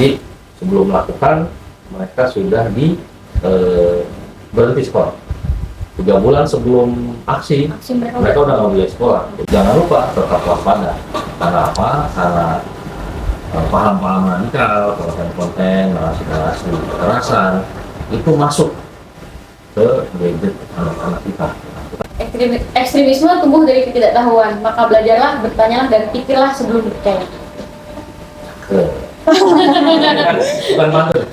Jadi sebelum melakukan mereka sudah berhenti sekolah. 3 bulan sebelum aksi mereka udah nggak boleh sekolah. Jangan lupa tetap waspada. Karena apa? Karena paham-paham radikal, konten-konten, narasi-narasi kekerasan itu masuk ke gadget anak-anak kita. Ekstremisme tumbuh dari ketidaktahuan, maka belajarlah, bertanyalah, dan pikirlah sebelum percaya. Bukan mantu.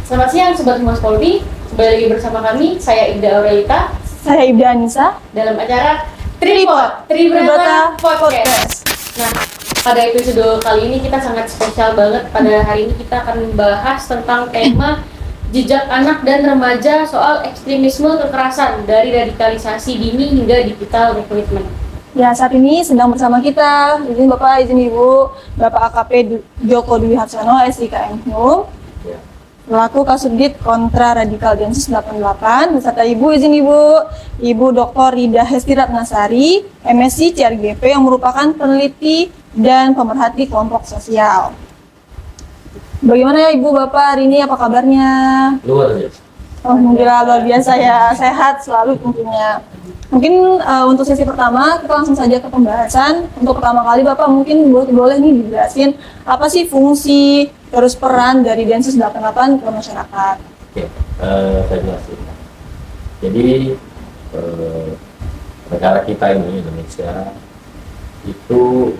Selamat siang Sobat Humas Polri, kembali lagi bersama kami, saya Ibda Aurelita. Saya Ibda Anissa. Dalam acara Tribrata Podcast. Nah, pada episode kali ini kita sangat spesial banget. Pada hari ini kita akan membahas tentang tema jejak anak dan remaja soal ekstremisme kekerasan dari radikalisasi dini hingga digital recruitment. Ya, saat ini sedang bersama kita, izin Bapak, izin Ibu, Bapak AKP Joko Dwi Harsono, SIKM Hum, selaku Kasubdit Kontra Radikal Densus 88, beserta Ibu, izin Ibu Dr. Rida Hesti Ratnasari, MSc CRGP yang merupakan peneliti dan pemerhati kelompok sosial. Bagaimana ya Ibu, Bapak, hari ini apa kabarnya? Luar biasa. Alhamdulillah luar biasa ya, sehat selalu tentunya. Mungkin untuk sesi pertama kita langsung saja ke pembahasan. Untuk pertama kali Bapak mungkin boleh nih dijelasin apa sih fungsi terus peran dari Densus 88 ke masyarakat. Oke, saya jelasin. Jadi negara kita ini, Indonesia, itu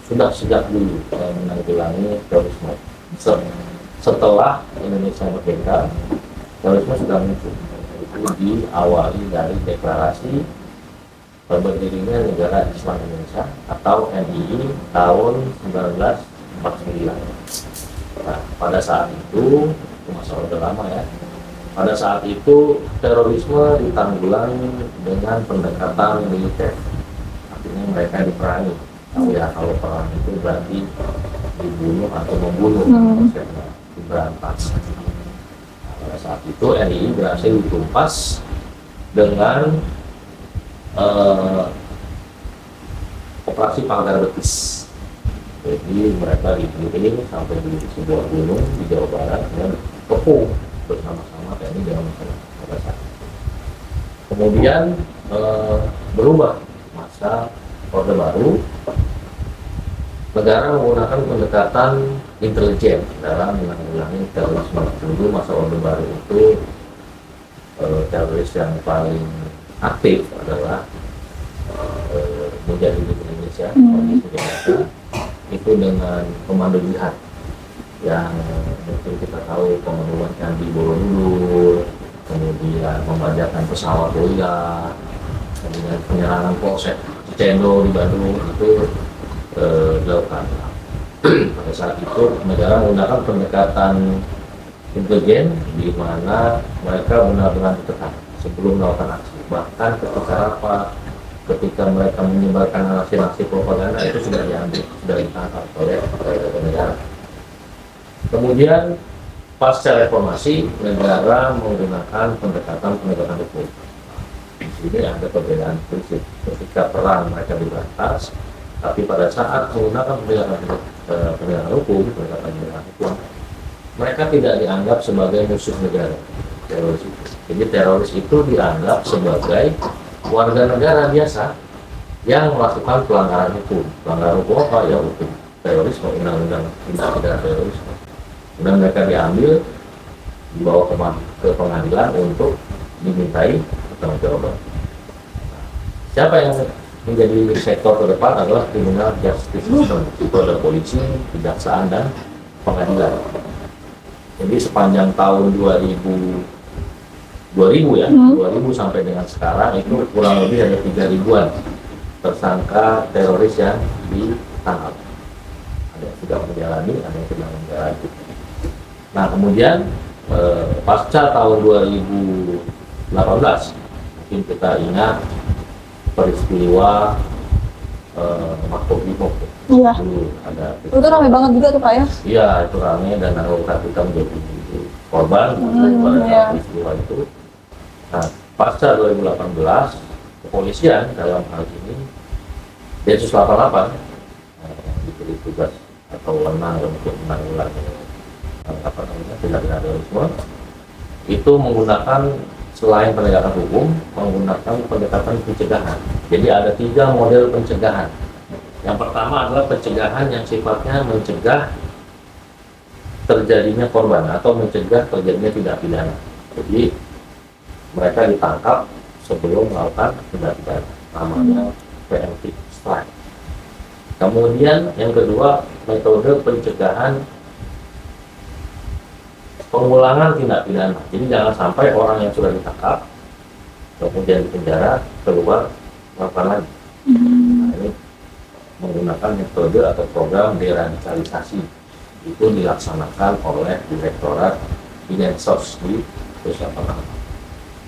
sudah sejak dulu menanggulangi terorisme. Setelah Indonesia merdeka, terorisme sudah muncul. Itu diawali dari deklarasi berdirinya Negara Islam Indonesia atau NII tahun 1949. Nah, pada saat itu masa udah lama ya. Pada saat itu terorisme ditanggulangi dengan pendekatan militer. Artinya mereka diperangi. Ya, kalau perang itu berarti dibunuh atau membunuh, maksudnya diberantas. Pada saat itu NII berhasil ditumpas dengan operasi Pagar Betis. Jadi mereka digiring sampai di sebuah gunung di Jawa Barat dan dikepung bersama-sama TNI dengan masyarakat pada saat itu. Kemudian berubah masa Orde Baru. Negara menggunakan pendekatan intelijen dalam menanggulangi terorisme. Dulu masa Orde Baru itu teroris yang paling aktif adalah Mujahidin Indonesia, itu dengan komando jihad yang mungkin kita tahu pembunuhan Candi Borobudur, kemudian membajakan pesawat Boya, kemudian penyerangan Polsek Cicendo di Bandung itu dilakukan. Pada saat itu negara menggunakan pendekatan intelijen di mana mereka benar-benar ditekan sebelum melakukan aksi. Bahkan ketika mereka menyebarkan narasi-narasi propaganda itu sudah diambil, sudah ditangkap oleh negara. Kemudian pasca reformasi negara menggunakan pendekatan penegakan hukum. Di sini ada perbedaan prinsip. Ketika perang mereka diberantas, tapi pada saat menggunakan penegakan hukum, mereka tidak dianggap sebagai musuh negara. Teroris itu. Jadi teroris itu dianggap sebagai warga negara biasa yang melakukan pelanggaran hukum. Pelanggaran hukum apa? Ya hukum terorisme, undang-undang tindak pidana terorisme. Kemudian mereka diambil, dibawa ke pengadilan untuk dimintai pertanggungjawaban. Siapa yang menjadi sektor terdepan adalah criminal justice system, itu ada polisi, kejaksaan, dan pengadilan. Jadi sepanjang tahun 2000 sampai dengan sekarang itu kurang lebih ada 3.000-an tersangka teroris yang ditangkap. Ada yang sudah menjalani, ada yang sedang menjalani. Nah kemudian pasca tahun 2018 mungkin kita ingat peristiwa Makobrimob. Iya. Ada itu ramai banget juga tuh Pak ya? Iya, itu ramai dan anggota kita menjadi korban pada peristiwa itu. Nah, pasca 2018, kepolisian dalam hal ini Densus 88 diberi tugas atau wewenang untuk menanggulangi tindak pidana terorisme, itu menggunakan selain penegakan hukum, menggunakan pendekatan pencegahan. Jadi ada 3 model pencegahan. Yang pertama adalah pencegahan yang sifatnya mencegah terjadinya korban atau mencegah terjadinya tindak pidana. Jadi mereka ditangkap sebelum melakukan tindak pidana, namanya preemptive strike. Kemudian yang kedua, metode pencegahan pengulangan tindak pidana. Jadi jangan sampai orang yang sudah ditangkap kemudian dipenjara keluar melakukan lagi. Nah, ini menggunakan metode atau program deradikalisasi, itu dilaksanakan oleh Direktorat Dinsos di Pusat.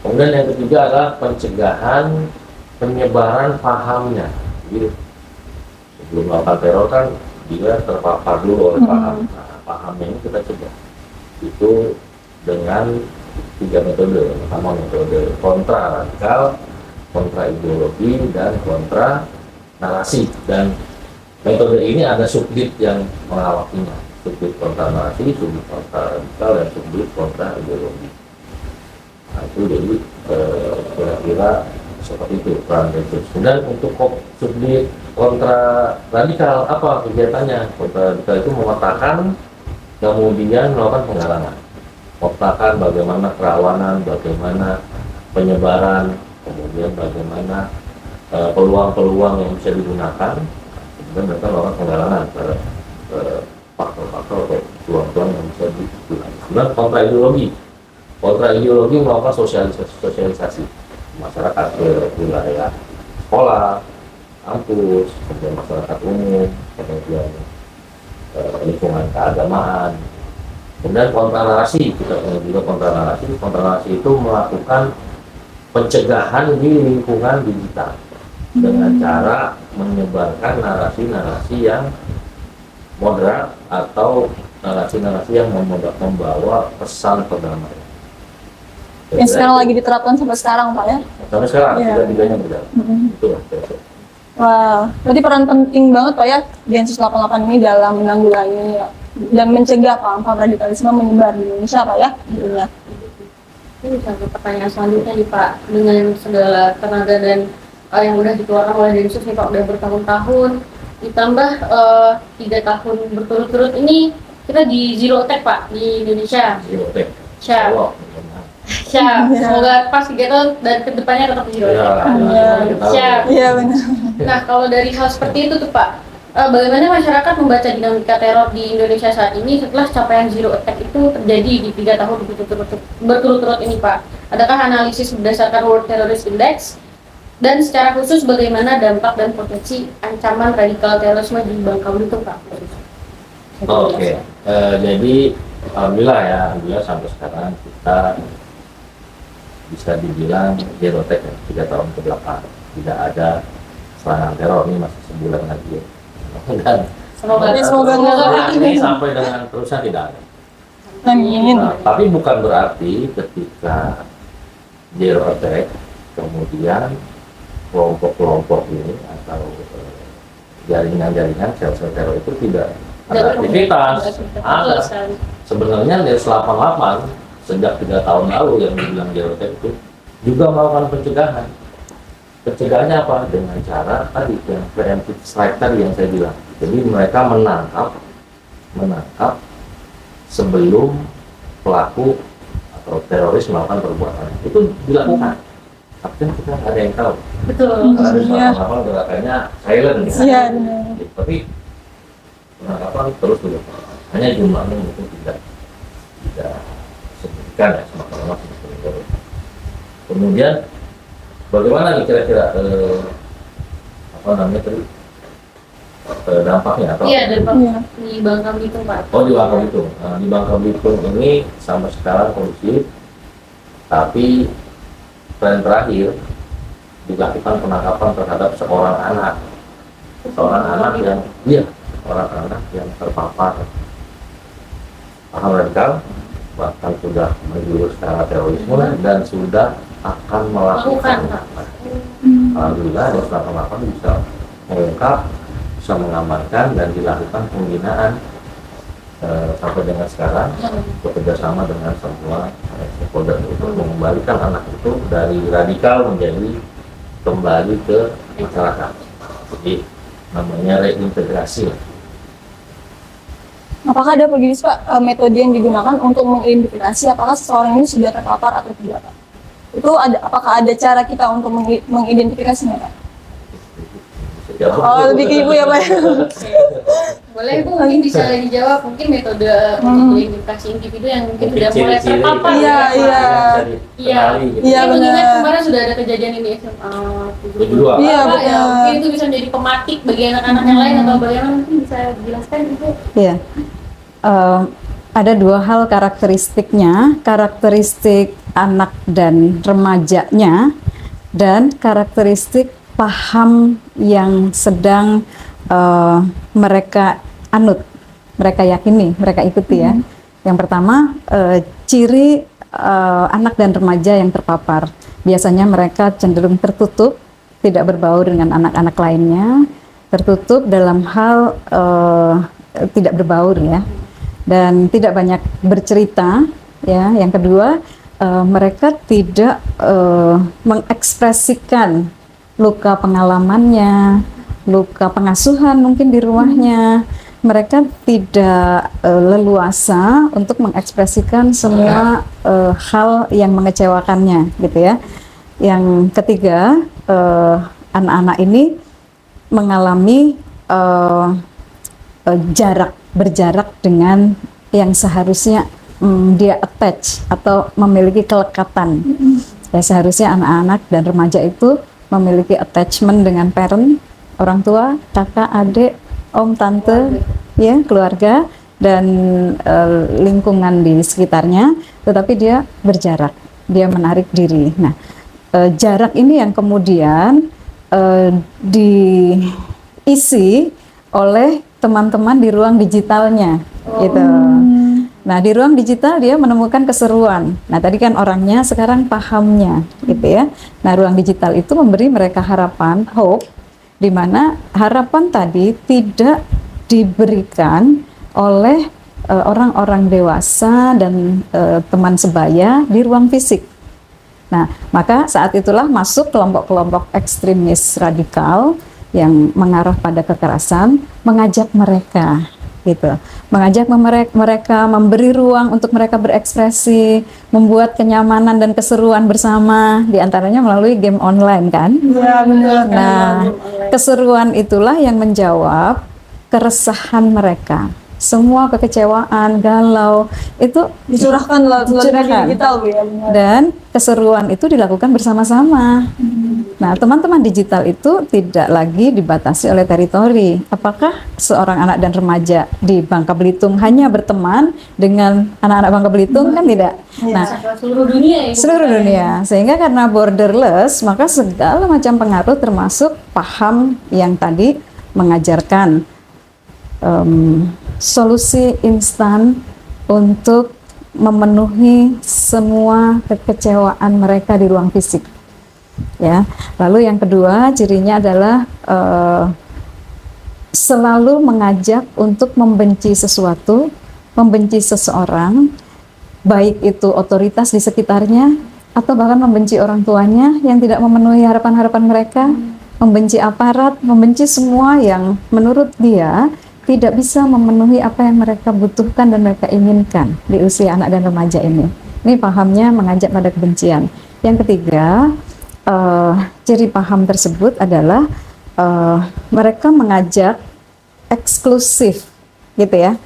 Kemudian yang ketiga adalah pencegahan penyebaran pahamnya. Jadi sebelum melakukan teror kan dia terpapar dulu oleh paham. Nah, pahamnya ini kita cegah. Itu dengan 3 metode. Pertama metode kontra radikal, kontra ideologi, dan kontra narasi. Dan metode ini ada subdit yang mengawakinya. Subdit kontra narasi, subdit kontra radikal, dan subdit kontra ideologi. Nah, itu jadi kira-kira seperti itu peran Densus. Kemudian untuk subdit kontra radikal, apa kegiatannya? Kontra radikal itu memetakan, kemudian melakukan penggalangan, memetakan bagaimana kerawanan, bagaimana penyebaran, kemudian bagaimana peluang-peluang yang bisa digunakan, kemudian mereka melakukan penggalangan ke faktor-faktor atau peluang-peluang yang bisa digunakan. Kemudian kontra ideologi melakukan sosialisasi masyarakat ke wilayah sekolah, kampus, kemudian masyarakat umum, kemudian lingkungan keagamaan. Kemudian kontra narasi, kita punya juga kontra narasi. Kontra narasi itu melakukan pencegahan di lingkungan digital dengan cara menyebarkan narasi-narasi yang moderat atau narasi-narasi yang membawa pesan perdamaian. Yang sekarang lagi diterapkan sampai sekarang, Pak ya? Sampai sekarang, Iya. tiga-tiganya berjalan. Itulah. Wah, berarti peran penting banget Pak ya Densus 88 ini dalam menanggulangi dan mencegah paham-paham radikalisme menyebar di Indonesia Pak ya? Tentunya. Ini satu pertanyaan selanjutnya nih Pak, dengan segala tenaga dan yang udah dikeluarkan oleh Densus nih Pak, udah bertahun-tahun, ditambah 3 tahun berturut-turut ini kita di zero attack Pak di Indonesia. Bibliotek. Siap. Siap. Semoga pas 3 tahun dan kedepannya tetap zero attack. Siap. Iya benar. Nah, kalau dari hal seperti itu tuh Pak, bagaimana masyarakat membaca dinamika teror di Indonesia saat ini setelah capaian zero attack itu terjadi di 3 tahun berturut-turut ini Pak? Adakah analisis berdasarkan World Terrorist Index? Dan secara khusus bagaimana dampak dan potensi ancaman radikal terorisme di Bangka Belitung Pak? Oke, jadi alhamdulillah sampai sekarang kita bisa dibilang zero attack ya, 3 tahun ke belakang tidak ada serangan teror, ini masih sebulan lagi ya. Dan Semoga ini sampai dengan terusnya tidak ada. Amin. Nah, tapi bukan berarti ketika zero attack kemudian kelompok-kelompok ini atau jaringan-jaringan sel-sel teror itu tidak ada aktivitas. Ada. Sebenarnya Densus 88 sejak 3 tahun lalu yang dibilang zero attack itu juga melakukan pencegahan. Pencegahannya apa? Dengan cara tadi yang preemptive strike tadi yang saya bilang. Jadi mereka menangkap sebelum pelaku atau teroris melakukan perbuatan. Itu dilakukan. Tapi kan kita nggak ada yang tahu. Betul. Karena Densus gerakannya silent. Iya benar. Tapi penangkapan terus dilakukan. Hanya jumlahnya mungkin tidak signifikan ya semakin lama. Kemudian bagaimana nih kira-kira dampaknya atau Iya, dampak Iya. di Bangka Belitung Pak. di Bangka Belitung. Nah, di Bangka Belitung ini sampai sekarang kondusif, tapi tren terakhir dilakukan penangkapan terhadap seorang anak yang terpapar paham radikal, bahkan sudah menjurus ke arah terorisme dan sudah akan melakukan. Alhamdulillah Densus 88 bisa mengungkap, bisa mengamankan dan dilakukan pembinaan sampai dengan sekarang bekerjasama dengan semua stakeholder untuk mengembalikan anak itu dari radikal menjadi kembali ke masyarakat. Jadi namanya reintegrasi. Apakah ada Pak metode yang digunakan untuk mengidentifikasi apakah seseorang ini sudah terpapar atau tidak, Pak? Itu apakah ada cara kita untuk mengidentifikasinya, Pak? Oh, lebih ke Ibu ya, Pak. Boleh Bu, mungkin bisa dijawab mungkin metode untuk identifikasi individu yang mungkin sudah mulai terpapar. Iya. Iya, mengingat kemarin sudah ada kejadian ini SMA 72. Iya, Pak, ya, benar. mungkin itu bisa menjadi pematik bagi anak-anak yang lain atau bagaimana, mungkin bisa dijelaskan Ibu. Iya. Ada dua hal karakteristiknya, karakteristik anak dan remajanya dan karakteristik paham yang sedang mereka anut, mereka yakini, mereka ikuti ya. Yang pertama, ciri anak dan remaja yang terpapar. Biasanya mereka cenderung tertutup, tidak berbaur dengan anak-anak lainnya, tertutup dalam hal tidak berbaur ya, dan tidak banyak bercerita ya. Yang kedua, mereka tidak mengekspresikan luka pengalamannya, luka pengasuhan mungkin di rumahnya. Mereka tidak leluasa untuk mengekspresikan semua hal yang mengecewakannya, gitu ya. Yang ketiga, anak-anak ini mengalami berjarak dengan yang seharusnya dia attach atau memiliki kelekatan. Ya, seharusnya anak-anak dan remaja itu memiliki attachment dengan parent, orang tua, kakak, adik, om, tante, ya, keluarga dan lingkungan di sekitarnya, tetapi dia berjarak, dia menarik diri. Nah, jarak ini yang kemudian diisi oleh teman-teman di ruang digitalnya, gitu. Nah, di ruang digital dia menemukan keseruan. Nah, tadi kan orangnya, sekarang pahamnya, gitu ya. Nah, ruang digital itu memberi mereka harapan, hope, di mana harapan tadi tidak diberikan oleh orang-orang dewasa dan teman sebaya di ruang fisik. Nah, maka saat itulah masuk kelompok-kelompok ekstremis radikal yang mengarah pada kekerasan, mengajak mereka, gitu, mengajak mereka, memberi ruang untuk mereka berekspresi, membuat kenyamanan dan keseruan bersama, diantaranya melalui game online kan? Iya, benar. Nah, keseruan itulah yang menjawab keresahan mereka. Semua kekecewaan, galau itu Dicurahkan melalui dicurahkan. digital, Bu ya, benar. Dan keseruan itu dilakukan bersama-sama. Nah, teman-teman digital itu tidak lagi dibatasi oleh teritori. Apakah seorang anak dan remaja di Bangka Belitung hanya berteman dengan anak-anak Bangka Belitung? Kan tidak. Nah, Seluruh dunia ya, Ibu. seluruh dunia. Sehingga karena borderless, maka segala macam pengaruh termasuk paham yang tadi mengajarkan solusi instan untuk memenuhi semua kekecewaan mereka di ruang fisik. Ya, lalu yang kedua cirinya adalah selalu mengajak untuk membenci sesuatu, membenci seseorang, baik itu otoritas di sekitarnya atau bahkan membenci orang tuanya yang tidak memenuhi harapan-harapan mereka, membenci aparat, membenci semua yang menurut dia tidak bisa memenuhi apa yang mereka butuhkan dan mereka inginkan di usia anak dan remaja ini. Ini pahamnya mengajak pada kebencian. Yang ketiga, ciri paham tersebut adalah mereka mengajak eksklusif, gitu ya.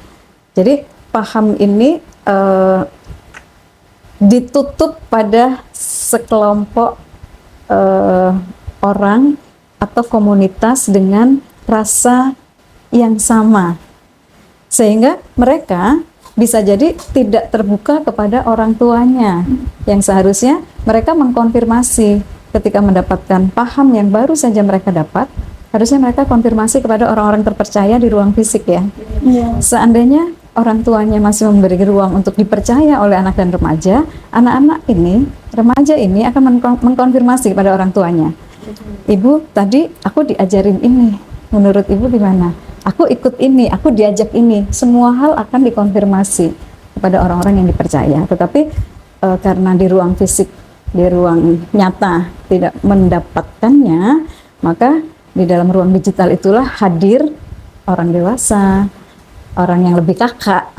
Jadi paham ini ditutup pada sekelompok orang atau komunitas dengan rasa yang sama, sehingga mereka bisa jadi tidak terbuka kepada orang tuanya yang seharusnya mereka mengkonfirmasi ketika mendapatkan paham yang baru saja mereka dapat. Harusnya mereka konfirmasi kepada orang-orang terpercaya di ruang fisik ya. Iya. Seandainya orang tuanya masih memberi ruang untuk dipercaya oleh anak dan remaja, anak-anak ini, remaja ini akan mengkonfirmasi kepada orang tuanya. Ibu, tadi aku diajarin ini, menurut ibu gimana? Aku ikut ini, aku diajak ini. Semua hal akan dikonfirmasi kepada orang-orang yang dipercaya. Tetapi karena di ruang fisik, di ruang nyata tidak mendapatkannya, maka di dalam ruang digital itulah hadir orang dewasa, orang yang lebih kakak,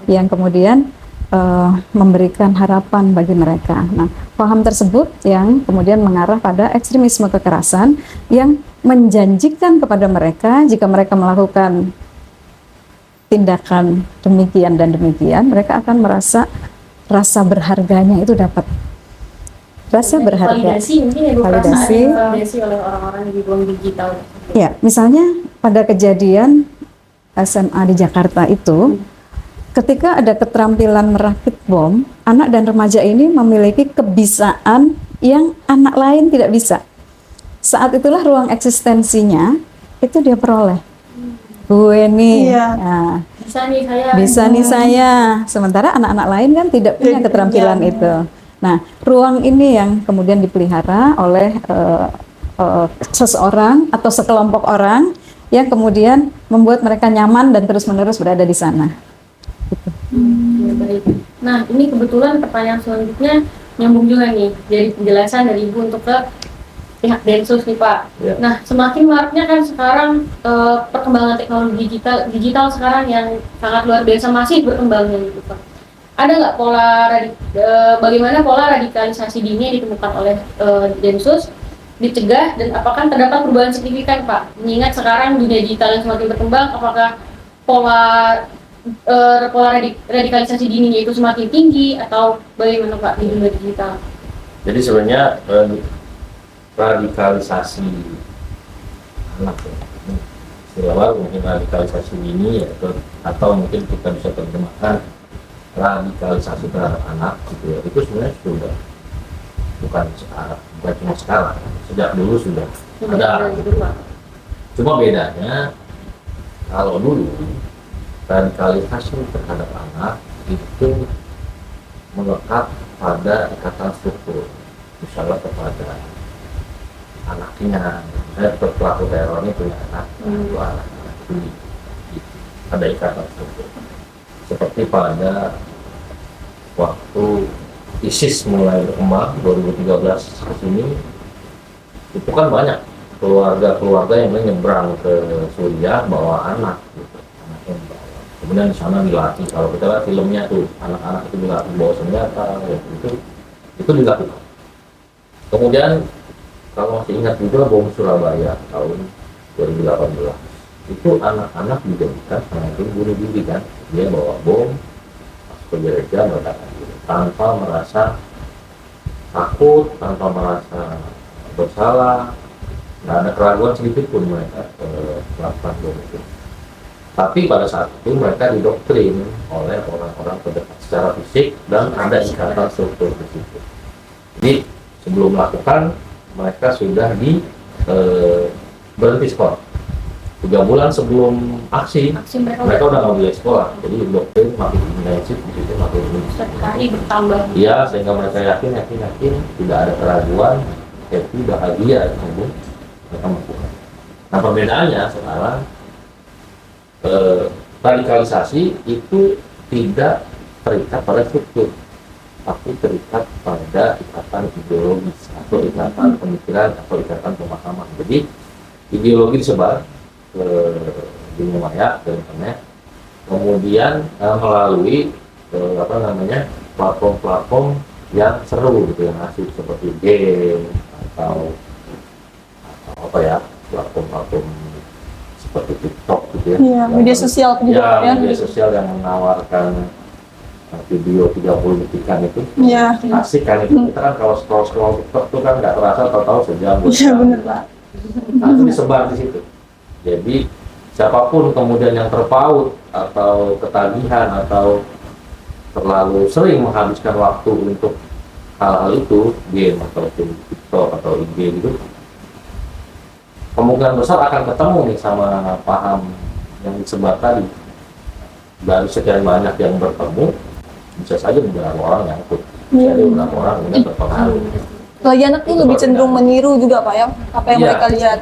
yang kemudian memberikan harapan bagi mereka. Nah, paham tersebut yang kemudian mengarah pada ekstremisme kekerasan yang menjanjikan kepada mereka jika mereka melakukan tindakan demikian dan demikian, mereka akan merasa rasa berharganya itu dapat. Rasa berharga. Validasi mungkin ya, Bu, Validasi. validasi oleh orang-orang di ruang digital. Ya, misalnya pada kejadian SMA di Jakarta itu, ketika ada keterampilan merakit bom, anak dan remaja ini memiliki kebisaan yang anak lain tidak bisa. Saat itulah ruang eksistensinya itu dia peroleh. Gue nih, Iya. nah, Bisa nih saya. Sementara anak-anak lain kan tidak punya keterampilan itu. Nah, ruang ini yang kemudian dipelihara oleh seseorang atau sekelompok orang yang kemudian membuat mereka nyaman dan terus-menerus berada di sana. Ya, baik. Nah, ini kebetulan pertanyaan selanjutnya nyambung juga nih dari penjelasan dari Ibu untuk ke pihak Densus nih, Pak. Ya. Nah, semakin maraknya kan sekarang perkembangan teknologi digital sekarang yang sangat luar biasa masih berkembangnya gitu, Pak. Ada nggak bagaimana pola radikalisasi dini yang ditemukan oleh Densus dicegah dan apakah terdapat perubahan signifikan, Pak? Mengingat sekarang dunia digital yang semakin berkembang, apakah pola radikalisasi dininya itu semakin tinggi atau bagaimana, Pak, di dunia digital? Jadi sebenarnya radikalisasi anak ya. Istilah baru mungkin radikalisasi dini atau mungkin kita bisa terjemahkan radikalisasi terhadap anak gitu ya. Itu sebenarnya sudah bukan cuma sekarang, sejak dulu sudah ada gitu. Cuma bedanya kalau dulu radikalisasi terhadap anak itu melekat pada ikatan struktur, misalnya kepada anaknya, misalnya pelaku teror ini punya anak, itu anak ini ada ikatan struktur. Seperti pada waktu ISIS mulai berkembang 2013 ke sini, itu kan banyak keluarga-keluarga yang menyeberang ke Suriah bawa anak gitu. Anaknya dibawa. Kemudian di sana dilatih. Kalau kita lihat filmnya tuh, anak-anak itu dilatih bawa senjata, ya, itu dilakukan. Kemudian kalau masih ingat juga bom Surabaya tahun 2018, itu anak-anak dijadikan sebagai bunuh diri kan. Dia bawa bom masuk ke gereja, meledakkan diri tanpa merasa takut, tanpa merasa bersalah, nggak ada keraguan sedikit pun mereka melakukan bom itu. Tapi pada saat itu mereka didoktrin oleh orang-orang terdekat secara fisik dan ada ikatan struktur di situ. Jadi sebelum melakukan mereka sudah berhenti sekolah. 3 bulan sebelum aksi mereka udah nggak boleh sekolah. Jadi doktrin makin intensif di situ, makin setiap hari bertambah. Iya, sehingga mereka yakin tidak ada keraguan, happy, bahagia gitu, mereka melakukan. Nah perbedaannya sekarang radikalisasi itu tidak terikat pada struktur, tapi terikat pada ikatan ideologis atau ikatan pemikiran atau ikatan pemahaman. Jadi ideologi disebar ke dunia maya, ke internet, kemudian melalui platform-platform yang seru gitu, yang asik seperti game atau platform-platform seperti TikTok gitu ya. Iya, media sosial juga ya. Media sosial yang menawarkan video 30 detikan itu. Iya. Asik kan itu. Kita kan kalau scroll TikTok tuh kan nggak terasa, tahu-tahu sejam. Iya benar, Pak. Nah, itu disebar di situ. Jadi siapapun kemudian yang terpaut atau ketagihan atau terlalu sering menghabiskan waktu untuk hal-hal itu, game atau TikTok atau IG gitu, kemungkinan besar akan ketemu nih sama paham yang disebar tadi. dari sekian banyak yang bertemu bisa saja beberapa orang yang ikut, Iya. jadi beberapa orang yang terpengaruh. Lagi anak tuh lebih cenderung meniru juga Pak ya, apa yang Iya. mereka lihat.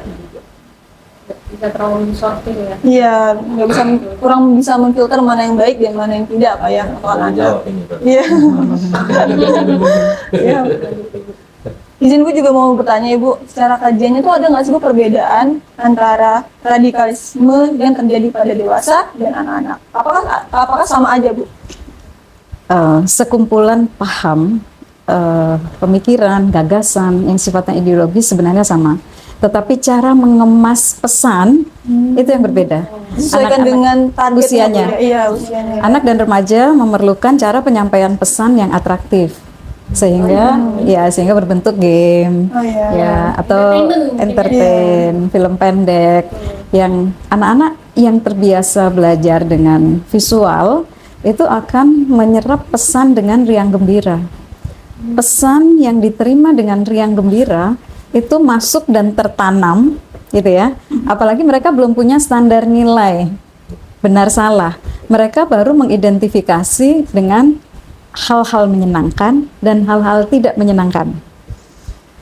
Bisa terlalu sortir ya. Iya, nggak bisa, kurang bisa memfilter mana yang baik dan mana yang tidak Pak ya untuk Tanggung anak. jawab ini Pak. Iya. Iya. Izin Bu juga mau bertanya Ibu, secara kajiannya tuh ada nggak sih Bu perbedaan antara radikalisme yang terjadi pada dewasa dan anak-anak? Apakah sama aja Bu? Sekumpulan paham, pemikiran, gagasan yang sifatnya ideologis sebenarnya sama. Tetapi cara mengemas pesan itu yang berbeda. Disesuaikan Anak-anak dengan targetnya, usianya. Bu, ya? Iya, usianya. Anak dan remaja memerlukan cara penyampaian pesan yang atraktif, sehingga sehingga berbentuk game, Oh iya. ya atau entertain, film pendek, yang anak-anak yang terbiasa belajar dengan visual itu akan menyerap pesan dengan riang gembira. Pesan yang diterima dengan riang gembira itu masuk dan tertanam, gitu ya. Apalagi mereka belum punya standar nilai benar salah. Mereka baru mengidentifikasi dengan hal-hal menyenangkan dan hal-hal tidak menyenangkan.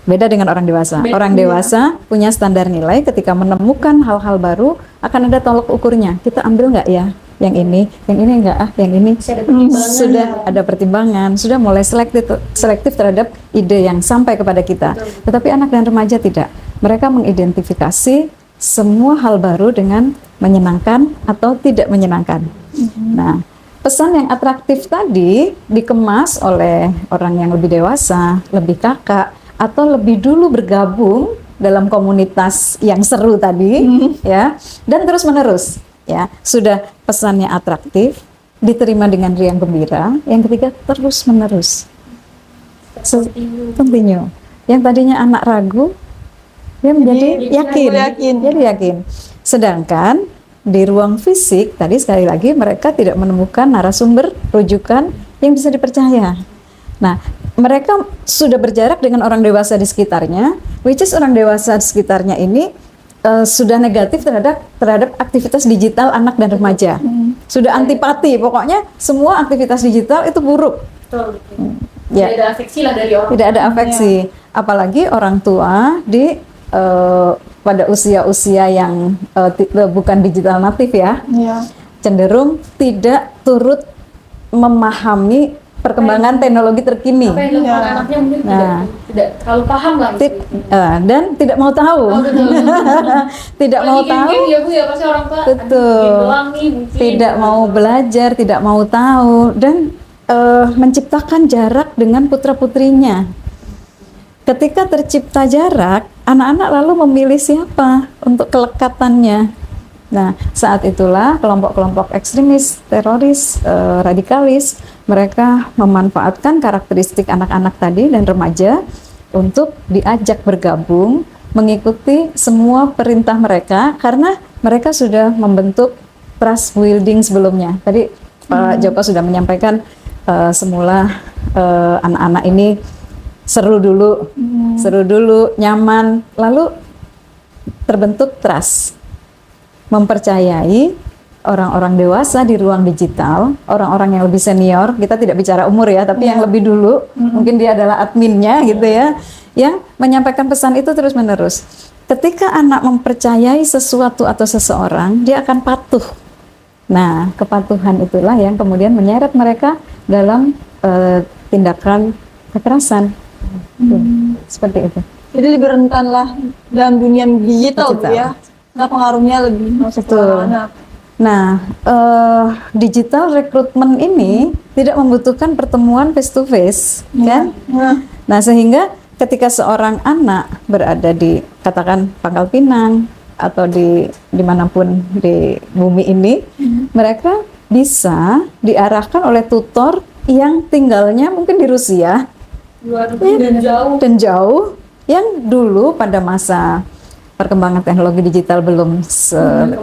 Beda dengan orang dewasa. Orang dewasa punya standar nilai, ketika menemukan hal-hal baru akan ada tolok ukurnya. Kita ambil nggak ya yang ini enggak, yang ini sudah ada pertimbangan, sudah mulai selektif terhadap ide yang sampai kepada kita. Tetapi anak dan remaja tidak. Mereka mengidentifikasi semua hal baru dengan menyenangkan atau tidak menyenangkan. Nah, pesan yang atraktif tadi dikemas oleh orang yang lebih dewasa, lebih kakak, atau lebih dulu bergabung dalam komunitas yang seru tadi, ya, dan terus menerus, ya, sudah pesannya atraktif, diterima dengan riang gembira. Yang ketiga, terus menerus, continue. Yang tadinya anak ragu, dia menjadi yakin. Jadi yakin. Sedangkan di ruang fisik tadi sekali lagi mereka tidak menemukan narasumber rujukan yang bisa dipercaya. Nah, mereka sudah berjarak dengan orang dewasa di sekitarnya, which is orang dewasa di sekitarnya ini sudah negatif terhadap aktivitas digital anak dan remaja. Sudah antipati, pokoknya semua aktivitas digital itu buruk. Betul. Ya. Tidak ada afeksi lah dari orang. Tidak ada afeksi, apalagi orang tua di pada usia-usia yang bukan digital natif ya, cenderung tidak turut memahami perkembangan teknologi terkini. Apa yang dilakukan anaknya mungkin tidak terlalu paham lah. Dan tidak mau tahu. Tidak mau tahu. Ya Bu ya, pasti orang tua. Betul. Tidak mau belajar, tidak mau tahu, dan menciptakan jarak dengan putra-putrinya. Ketika tercipta jarak, anak-anak lalu memilih siapa untuk kelekatannya. Nah, saat itulah kelompok-kelompok ekstremis, teroris, radikalis, mereka memanfaatkan karakteristik anak-anak tadi dan remaja untuk diajak bergabung, mengikuti semua perintah mereka, karena mereka sudah membentuk trust building sebelumnya. Tadi Pak Joko sudah menyampaikan semula anak-anak ini seru dulu, nyaman, lalu terbentuk trust, mempercayai orang-orang dewasa di ruang digital, orang-orang yang lebih senior, kita tidak bicara umur ya, tapi yang lebih dulu, mungkin dia adalah adminnya gitu ya, yang menyampaikan pesan itu terus-menerus. Ketika anak mempercayai sesuatu atau seseorang, dia akan patuh. Nah, kepatuhan itulah yang kemudian menyeret mereka dalam tindakan kekerasan. Seperti itu. Jadi lebih rentan lah dalam dunia digital. Bu ya. Nah, pengaruhnya lebih masuk ke anak. Nah, digital recruitment ini tidak membutuhkan pertemuan face to face, kan? Nah, sehingga ketika seorang anak berada di katakan Pangkal Pinang atau di dimanapun di bumi ini, mereka bisa diarahkan oleh tutor yang tinggalnya mungkin di Rusia, dan jauh, yang dulu pada masa perkembangan teknologi digital belum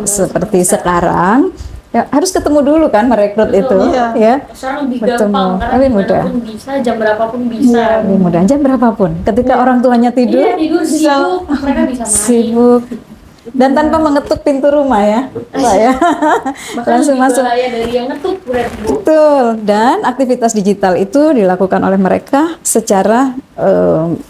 seperti sekarang, ya harus ketemu dulu kan merekrut itu, ya. Sekarang lebih Bertemu, gampang karena lebih mudah. dimanapun bisa, jam berapapun bisa. Lebih mudah, jam berapapun. Ketika orang tuanya tidur, Iya, tidur sibuk, mereka bisa main. sibuk. Dan tanpa mengetuk pintu rumah ya, Pak ya. Bahkan Langsung lebih masuk. bahaya dari yang ngetuk berarti Bu. Betul. Dan aktivitas digital itu dilakukan oleh mereka secara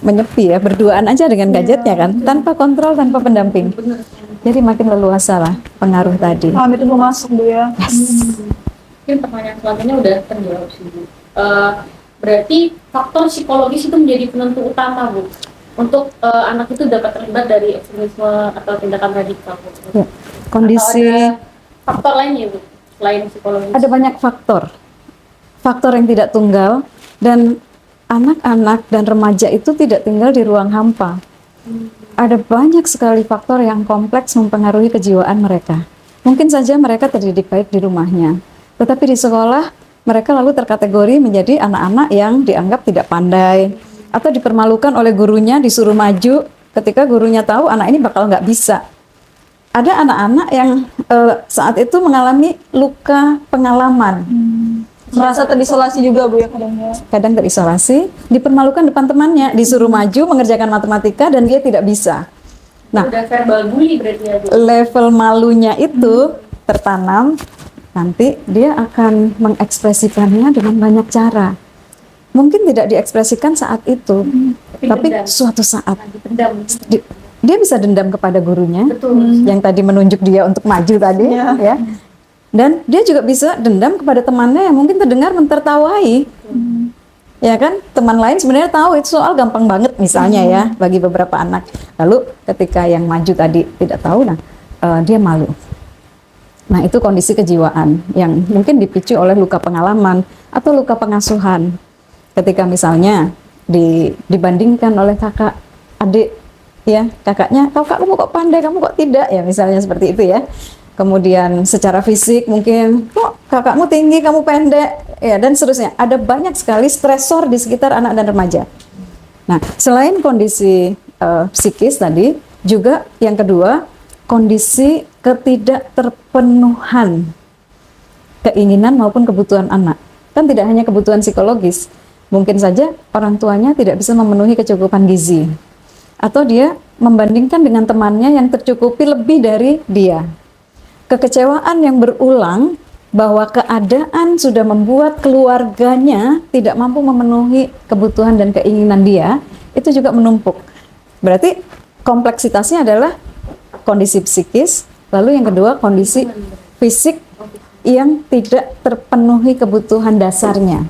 menyepi ya, berduaan aja dengan gadgetnya kan, tanpa kontrol, tanpa pendamping. Bener. Jadi makin leluasa lah pengaruh tadi. Paham itu mau masuk Bu ya. Mungkin pertanyaan selanjutnya udah terjawab sih Bu. Berarti faktor psikologis itu menjadi penentu utama Bu untuk anak itu dapat terlibat dari ekstremisme atau tindakan radikal Bu. Ya. Kondisi Atau ada faktor lainnya Bu selain psikologis. ada banyak faktor yang tidak tunggal, dan anak-anak dan remaja itu tidak tinggal di ruang hampa. Ada banyak sekali faktor yang kompleks mempengaruhi kejiwaan mereka. Mungkin saja mereka terdidik baik di rumahnya, tetapi di sekolah mereka lalu terkategori menjadi anak-anak yang dianggap tidak pandai atau dipermalukan oleh gurunya, disuruh maju ketika gurunya tahu anak ini bakal nggak bisa. Ada anak-anak yang saat itu mengalami luka pengalaman, Merasa terisolasi juga Bu ya kadangnya. kadang terisolasi, dipermalukan depan temannya, disuruh maju mengerjakan matematika dan dia tidak bisa. Nah, Udah verbal bully berarti ya Bu. level malunya itu tertanam, nanti dia akan mengekspresikannya dengan banyak cara. Mungkin tidak diekspresikan saat itu, tapi dendam. suatu saat Dendam. dia bisa dendam kepada gurunya Betul. yang tadi menunjuk dia untuk maju tadi, Iya. ya. Dan dia juga bisa dendam kepada temannya yang mungkin terdengar mentertawai. Ya kan, teman lain sebenarnya tahu itu soal gampang banget misalnya ya bagi beberapa anak. Lalu ketika yang maju tadi tidak tahu, nah dia malu. Nah itu kondisi kejiwaan yang mungkin dipicu oleh luka pengalaman atau luka pengasuhan. Ketika misalnya dibandingkan oleh kakak adik, ya kakaknya, kamu kok pandai, kamu kok tidak, ya misalnya seperti itu ya. Kemudian secara fisik mungkin, kok kakakmu tinggi, kamu pendek, ya dan seterusnya. Ada banyak sekali stresor di sekitar anak dan remaja. Nah, selain kondisi psikis tadi, juga yang kedua, kondisi ketidakterpenuhan keinginan maupun kebutuhan anak. Kan tidak hanya kebutuhan psikologis, mungkin saja orang tuanya tidak bisa memenuhi kecukupan gizi, atau dia membandingkan dengan temannya yang tercukupi lebih dari dia. Kekecewaan yang berulang bahwa keadaan sudah membuat keluarganya tidak mampu memenuhi kebutuhan dan keinginan dia, itu juga menumpuk. Berarti kompleksitasnya adalah kondisi psikis, lalu yang kedua kondisi fisik yang tidak terpenuhi kebutuhan dasarnya,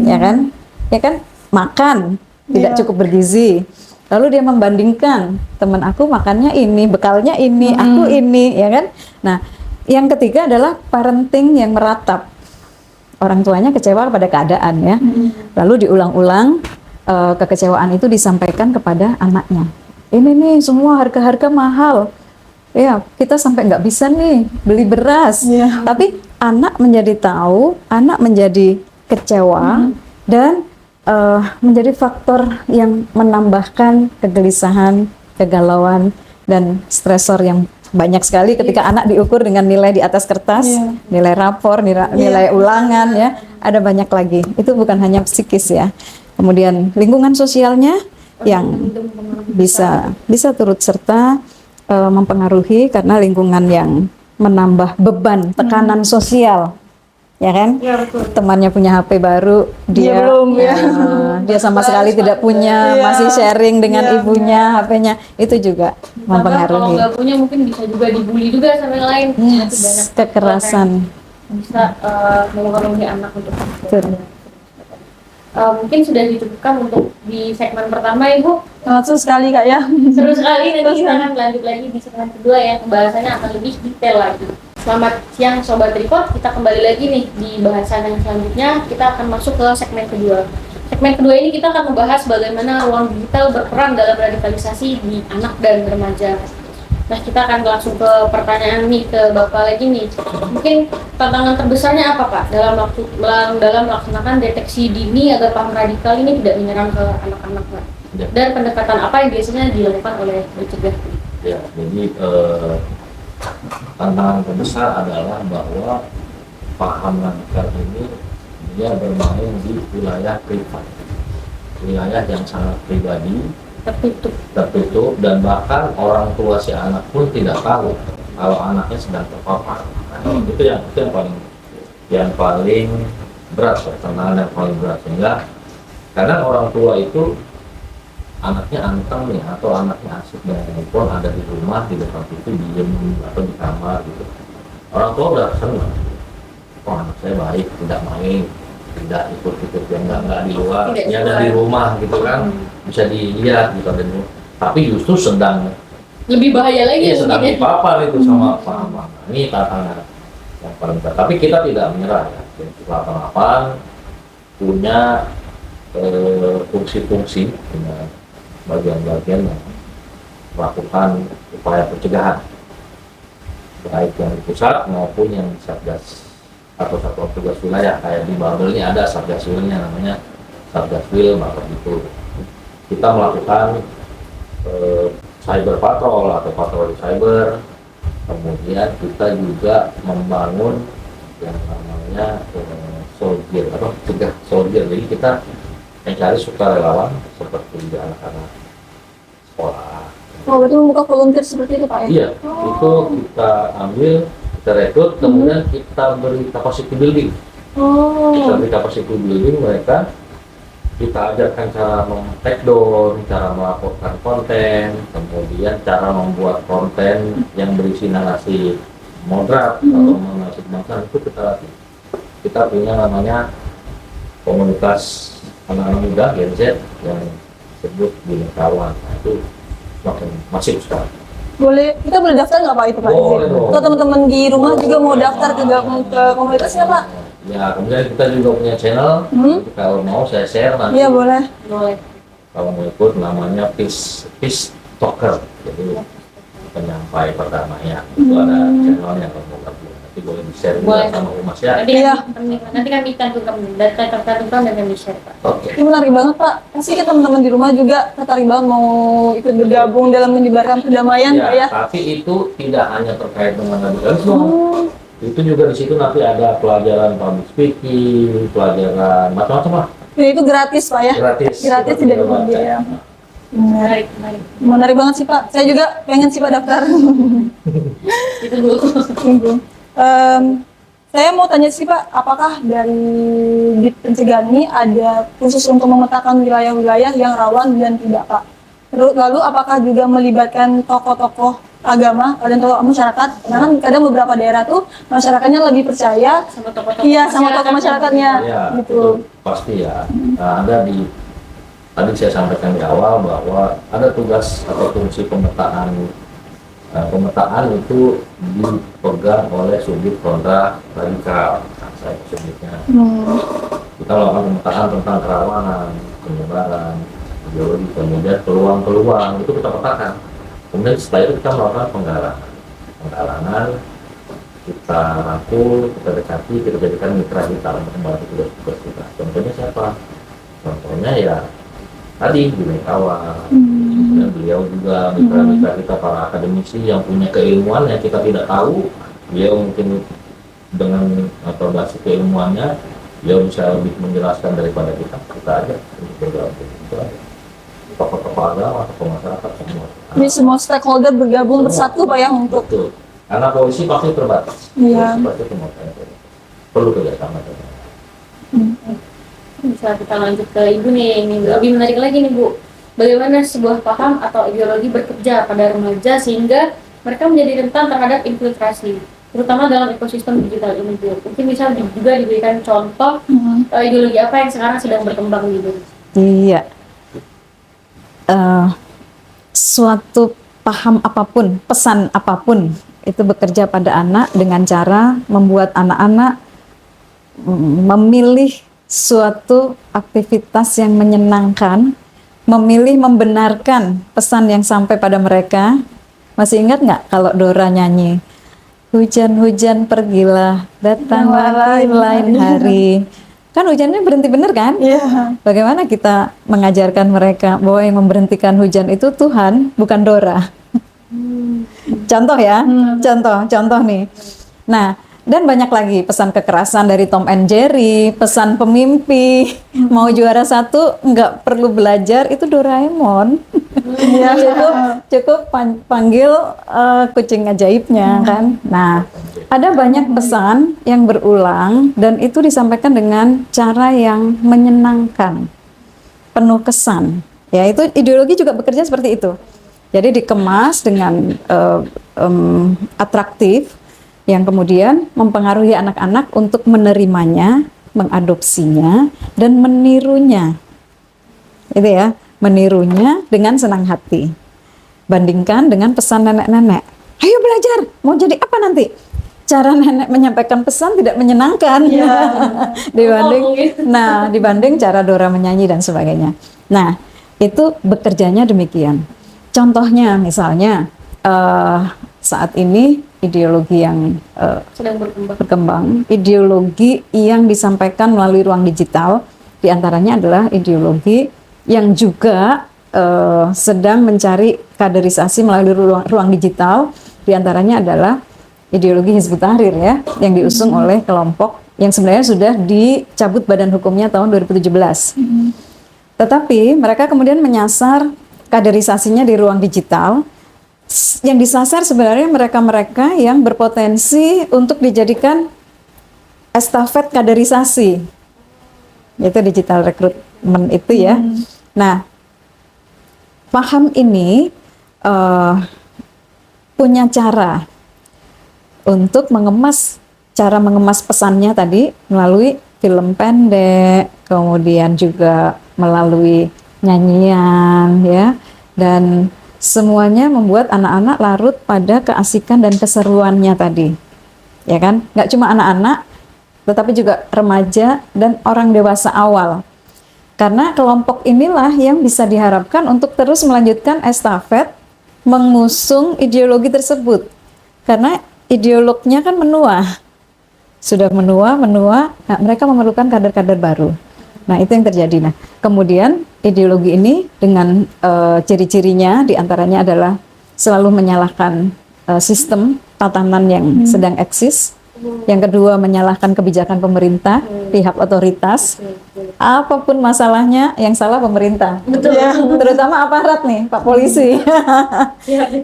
ya kan? Ya kan, makan tidak cukup bergizi. Lalu dia membandingkan, teman aku makannya ini, bekalnya ini, aku ini, ya kan? Nah, yang ketiga adalah parenting yang meratap. Orang tuanya kecewa pada keadaan ya. Lalu diulang-ulang, kekecewaan itu disampaikan kepada anaknya. Ini nih semua harga-harga mahal. Ya, kita sampai nggak bisa nih beli beras. Iya. Tapi anak menjadi tahu, anak menjadi kecewa, dan menjadi faktor yang menambahkan kegelisahan, kegalauan, dan stresor yang banyak sekali ketika anak diukur dengan nilai di atas kertas, nilai rapor, nilai ulangan ya, ada banyak lagi. Itu bukan hanya psikis ya. Kemudian lingkungan sosialnya yang bisa turut serta mempengaruhi karena lingkungan yang menambah beban, tekanan sosial. Ya kan? Ya betul. Temannya punya HP baru, dia belum, ya. dia sama sekali tidak punya, Iya. masih sharing dengan Iya. ibunya HP-nya, itu juga Bahkan kalau mempengaruhi. nggak punya mungkin bisa juga dibully juga sama yang lain. Itu banyak Yes, kekerasan. yang bisa mempengaruhi anak untuk Betul. mungkin sudah dicukupkan untuk di segmen pertama Ibu. Sangat seru sekali Kak ya. Seru sekali, nanti kita akan lanjut lagi di segmen kedua ya, pembahasannya akan lebih detail lagi. Selamat siang Sobat Tripod, kita kembali lagi nih di bahasan yang selanjutnya. Kita akan masuk ke segmen kedua. Segmen kedua ini kita akan membahas bagaimana ruang digital berperan dalam radikalisasi di anak dan remaja. Nah, kita akan langsung ke pertanyaan nih ke Bapak lagi nih. Mungkin tantangan terbesarnya apa Pak dalam melaksanakan deteksi dini agar paham radikal ini tidak menyerang ke anak-anak Pak? Ya. Dan pendekatan apa yang biasanya dilakukan oleh pencegah? Ya, jadi tantangan terbesar adalah bahwa paham radikal ini dia bermain di wilayah privat, wilayah yang sangat pribadi, tertutup. dan bahkan orang tua si anak pun tidak tahu kalau anaknya sedang terpapar. Nah, itu yang paling berat, pertengahan yang paling berat. Sehingga kadang orang tua itu anaknya anteng nih atau anaknya asik dengan handphone, ada di rumah di depan itu diem atau di kamar gitu. Orang tua udah senang, oh anak saya baik, tidak main, tidak ikut-ikut yang nggak di luar, ya ada di rumah gitu kan, bisa dilihat gitu. Tapi justru sedang Lebih bahaya lagi sedang mungkin ya. dipapar itu sama Pak Amang. Ini tantangan yang paling berat. Tapi kita tidak menyerah ya. Densus 88 punya fungsi-fungsi, punya bagian-bagian yang melakukan upaya pencegahan, baik yang di pusat maupun yang satgas atau satuan tugas wilayah. Kayak di Babel ini ada satgas wilnya, namanya satgas wil, maka itu kita melakukan cyber patrol atau patroli cyber. Kemudian kita juga membangun yang namanya soldier atau cegah soldier. Jadi kita mencari sukarelawan seperti di anak-anak sekolah. Oh, berarti membuka volunteer seperti itu Pak ya? Iya, itu kita ambil, kita rekrut, kemudian kita beri capacity building. Kita Oh, beri capacity building mereka, kita ajarkan cara take down, cara melaporkan konten, kemudian cara membuat konten yang berisi narasi moderat atau narasi kebangsaan, itu kita latih. Kita punya namanya komunitas anak-anak muda Gen Z yang disebut Binekawan. Nah, itu makin masif sekarang. kita boleh daftar nggak Pak itu Pak? Boleh dong. Kalau teman-teman di rumah juga mau daftar ke komunitasnya Pak? Ya, kemudian kita juga punya channel. Jadi kalau mau saya share nanti. Iya boleh. Boleh. Kalau mau ikut namanya Peace Talker. Jadi penyampai perdamaian. Itu ada channelnya kalau mau gabung. Nanti boleh di-share juga Boleh. sama Umas ya. Iya. Nanti kami cantumkan data tertentu dan kami share Pak. Oke. Ini menarik banget Pak. Pasti kita teman-teman di rumah juga tertarik banget mau ikut bergabung dalam menyebarkan perdamaian Pak ya. Tapi itu tidak hanya terkait dengan radikalisme. Itu juga di situ nanti ada pelajaran public speaking, pelajaran macam-macam lah, Dan itu gratis Pak ya. gratis. Gratis tidak dibayar. Menarik. Menarik banget sih Pak. Saya juga pengen sih Pak daftar. Itu dulu. Tunggu. Saya mau tanya sih Pak, apakah dari di pencegahan ini ada khusus untuk memetakan wilayah-wilayah yang rawan dan tidak Pak? Lalu apakah juga melibatkan tokoh-tokoh agama dan tokoh masyarakat? Karena kan kadang beberapa daerah tuh masyarakatnya lebih percaya, Sama tokoh-tokoh. iya sama tokoh masyarakatnya, Ya, gitu. itu pasti ya. Nah, ada tadi saya sampaikan di awal bahwa ada tugas atau fungsi pemetaan. Pemetaan itu dipegang oleh subjek kontra radikal. Nah, saya subjeknya. Kita melakukan pemetaan tentang kerawanan, penyebaran, ideologi, kemudian peluang-peluang itu kita petakan. Kemudian setelah itu kita melakukan penggalangan, kita rangkul, kita dekati, kita jadikan mitra kita untuk membantu tugas-tugas kita. Contohnya siapa? Contohnya ya tadi Binekawan. Kemudian beliau juga mitra-mitra kita para akademisi yang punya keilmuan yang kita tidak tahu. Beliau mungkin dengan metodologi keilmuannya beliau bisa lebih menjelaskan daripada kita aja untuk bergabung. Itu aja. Tokoh-tokoh agama, tokoh masyarakat semua. Jadi semua stakeholder bergabung bersatu Pak ya untuk Betul. Karena polisi pasti terbatas. Iya. Polisi pasti perlu kerjasama. Bisa kita lanjut ke Ibu nih, ini Ya. lebih menarik lagi nih Bu. Bagaimana sebuah paham atau ideologi bekerja pada remaja sehingga mereka menjadi rentan terhadap infiltrasi, terutama dalam ekosistem digital ini Bu. Mungkin bisa juga diberikan contoh ideologi apa yang sekarang sedang berkembang gitu. Iya. Suatu paham apapun, pesan apapun itu bekerja pada anak dengan cara membuat anak-anak memilih suatu aktivitas yang menyenangkan, memilih membenarkan pesan yang sampai pada mereka. Masih ingat nggak kalau Dora nyanyi, hujan-hujan pergilah, datanglah lain hari. Kan hujannya berhenti bener kan? Iya. Bagaimana kita mengajarkan mereka bahwa yang memberhentikan hujan itu Tuhan, bukan Dora. Contoh ya, contoh nih. Nah, Dan banyak lagi pesan kekerasan dari Tom and Jerry, pesan pemimpi, mau juara 1 nggak perlu belajar, itu Doraemon. cukup panggil kucing ajaibnya kan. Nah, ada banyak pesan yang berulang dan itu disampaikan dengan cara yang menyenangkan, penuh kesan. Ya, itu ideologi juga bekerja seperti itu. Jadi dikemas dengan atraktif, yang kemudian mempengaruhi anak-anak untuk menerimanya, mengadopsinya, dan menirunya. Itu ya, menirunya dengan senang hati. Bandingkan dengan pesan nenek-nenek. Ayo belajar, mau jadi apa nanti? Cara nenek menyampaikan pesan tidak menyenangkan. dibanding cara Dora menyanyi dan sebagainya. Nah, itu bekerjanya demikian. Contohnya misalnya saat ini ideologi yang sedang berkembang, ideologi yang disampaikan melalui ruang digital, diantaranya adalah ideologi yang juga sedang mencari kaderisasi melalui ruang digital, diantaranya adalah ideologi Hizbut Tahrir ya, yang diusung oleh kelompok yang sebenarnya sudah dicabut badan hukumnya tahun 2017. Tetapi mereka kemudian menyasar kaderisasinya di ruang digital. Yang disasar sebenarnya mereka-mereka yang berpotensi untuk dijadikan estafet kaderisasi, yaitu digital recruitment itu ya. Nah, paham ini punya cara untuk mengemas pesannya tadi melalui film pendek, kemudian juga melalui nyanyian ya, dan semuanya membuat anak-anak larut pada keasikan dan keseruannya tadi, ya kan? Nggak cuma anak-anak, tetapi juga remaja dan orang dewasa awal. Karena kelompok inilah yang bisa diharapkan untuk terus melanjutkan estafet mengusung ideologi tersebut. Karena ideolognya kan menua, sudah menua, nah, mereka memerlukan kader-kader baru. Nah, itu yang terjadi. Nah, kemudian ideologi ini dengan ciri-cirinya diantaranya adalah selalu menyalahkan sistem tatanan yang sedang eksis. Yang kedua, menyalahkan kebijakan pemerintah, pihak otoritas. Apapun masalahnya, yang salah pemerintah. Betul. Ya, terutama aparat nih, Pak Polisi.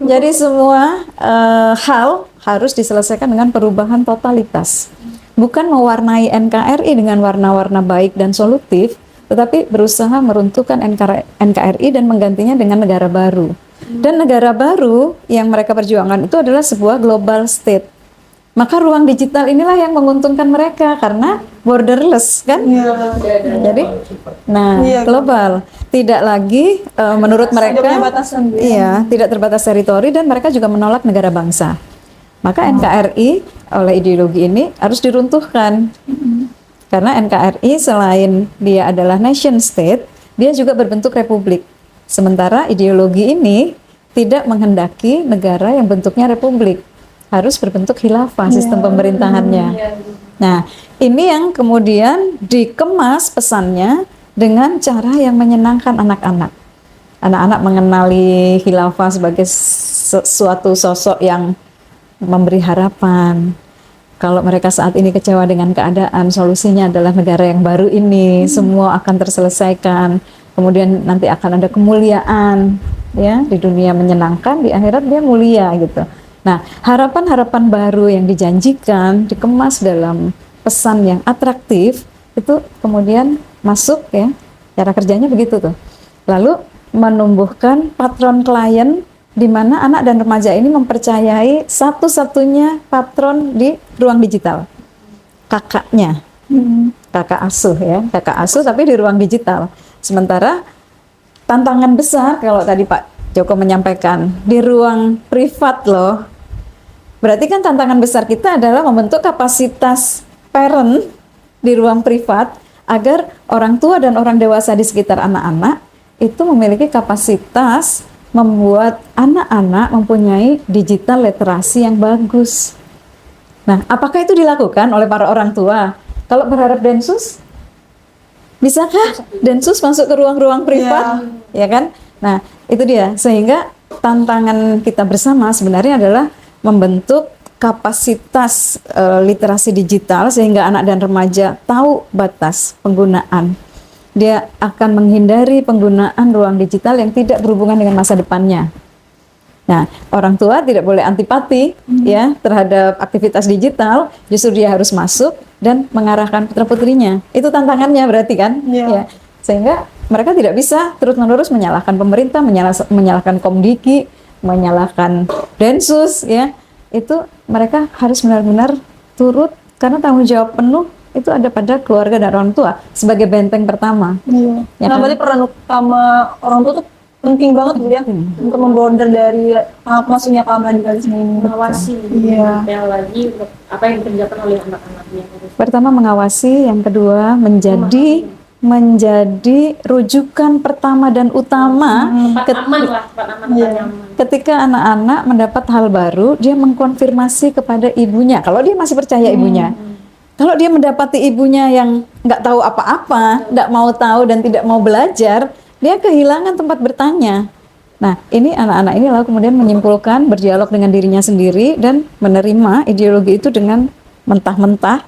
Jadi semua hal harus diselesaikan dengan perubahan totalitas. Bukan mewarnai NKRI dengan warna-warna baik dan solutif, tetapi berusaha meruntuhkan NKRI dan menggantinya dengan negara baru. Dan negara baru yang mereka perjuangkan itu adalah sebuah global state. Maka ruang digital inilah yang menguntungkan mereka karena borderless kan? Jadi, global. Tidak lagi menurut mereka tidak terbatas teritori dan mereka juga menolak negara bangsa. Maka NKRI oleh ideologi ini harus diruntuhkan. Karena NKRI selain dia adalah nation state, dia juga berbentuk republik. Sementara ideologi ini tidak menghendaki negara yang bentuknya republik. Harus berbentuk khilafah sistem pemerintahannya. Nah, ini yang kemudian dikemas pesannya dengan cara yang menyenangkan anak-anak. Anak-anak mengenali khilafah sebagai suatu sosok yang memberi harapan. Kalau mereka saat ini kecewa dengan keadaan, solusinya adalah negara yang baru ini, semua akan terselesaikan. Kemudian nanti akan ada kemuliaan, ya, di dunia menyenangkan, di akhirat dia mulia gitu. Nah, harapan-harapan baru yang dijanjikan dikemas dalam pesan yang atraktif itu kemudian masuk ya, cara kerjanya begitu tuh. Lalu menumbuhkan patron klien di mana anak dan remaja ini mempercayai satu-satunya patron di ruang digital, kakaknya, kakak asuh ya, kakak asuh tapi di ruang digital. Sementara tantangan besar kalau tadi Pak Joko menyampaikan di ruang privat loh, berarti kan tantangan besar kita adalah membentuk kapasitas parent di ruang privat agar orang tua dan orang dewasa di sekitar anak-anak itu memiliki kapasitas membuat anak-anak mempunyai digital literasi yang bagus. Nah, apakah itu dilakukan oleh para orang tua? Kalau berharap Densus, bisakah Densus masuk ke ruang-ruang privat? Ya kan? Nah, itu dia. Sehingga tantangan kita bersama sebenarnya adalah membentuk kapasitas literasi digital sehingga anak dan remaja tahu batas penggunaan. Dia akan menghindari penggunaan ruang digital yang tidak berhubungan dengan masa depannya. Nah, orang tua tidak boleh antipati ya terhadap aktivitas digital, justru dia harus masuk dan mengarahkan putra-putrinya. Itu tantangannya berarti kan? Ya. Sehingga mereka tidak bisa terus-menerus menyalahkan pemerintah, menyalahkan Komdiki, menyalahkan Densus ya. Itu mereka harus benar-benar turut karena tanggung jawab penuh itu ada pada keluarga dan orang tua sebagai benteng pertama. Iya. Ya Nah, kan? berarti peran utama orang tua tuh penting banget Bu ya untuk memborder dari masuknya paham radikalisme ini. Mengawasi Iya. detail lagi untuk apa yang dikerjakan oleh anak-anaknya. Pertama mengawasi, yang kedua menjadi rujukan pertama dan utama Tempat aman lah, tempat aman, tempat Iya. nyaman. ketika anak-anak mendapat hal baru, dia mengkonfirmasi kepada ibunya. Kalau dia masih percaya ibunya. Kalau dia mendapati ibunya yang nggak tahu apa-apa, nggak mau tahu dan tidak mau belajar, dia kehilangan tempat bertanya. Nah, ini anak-anak ini lalu kemudian menyimpulkan, berdialog dengan dirinya sendiri dan menerima ideologi itu dengan mentah-mentah,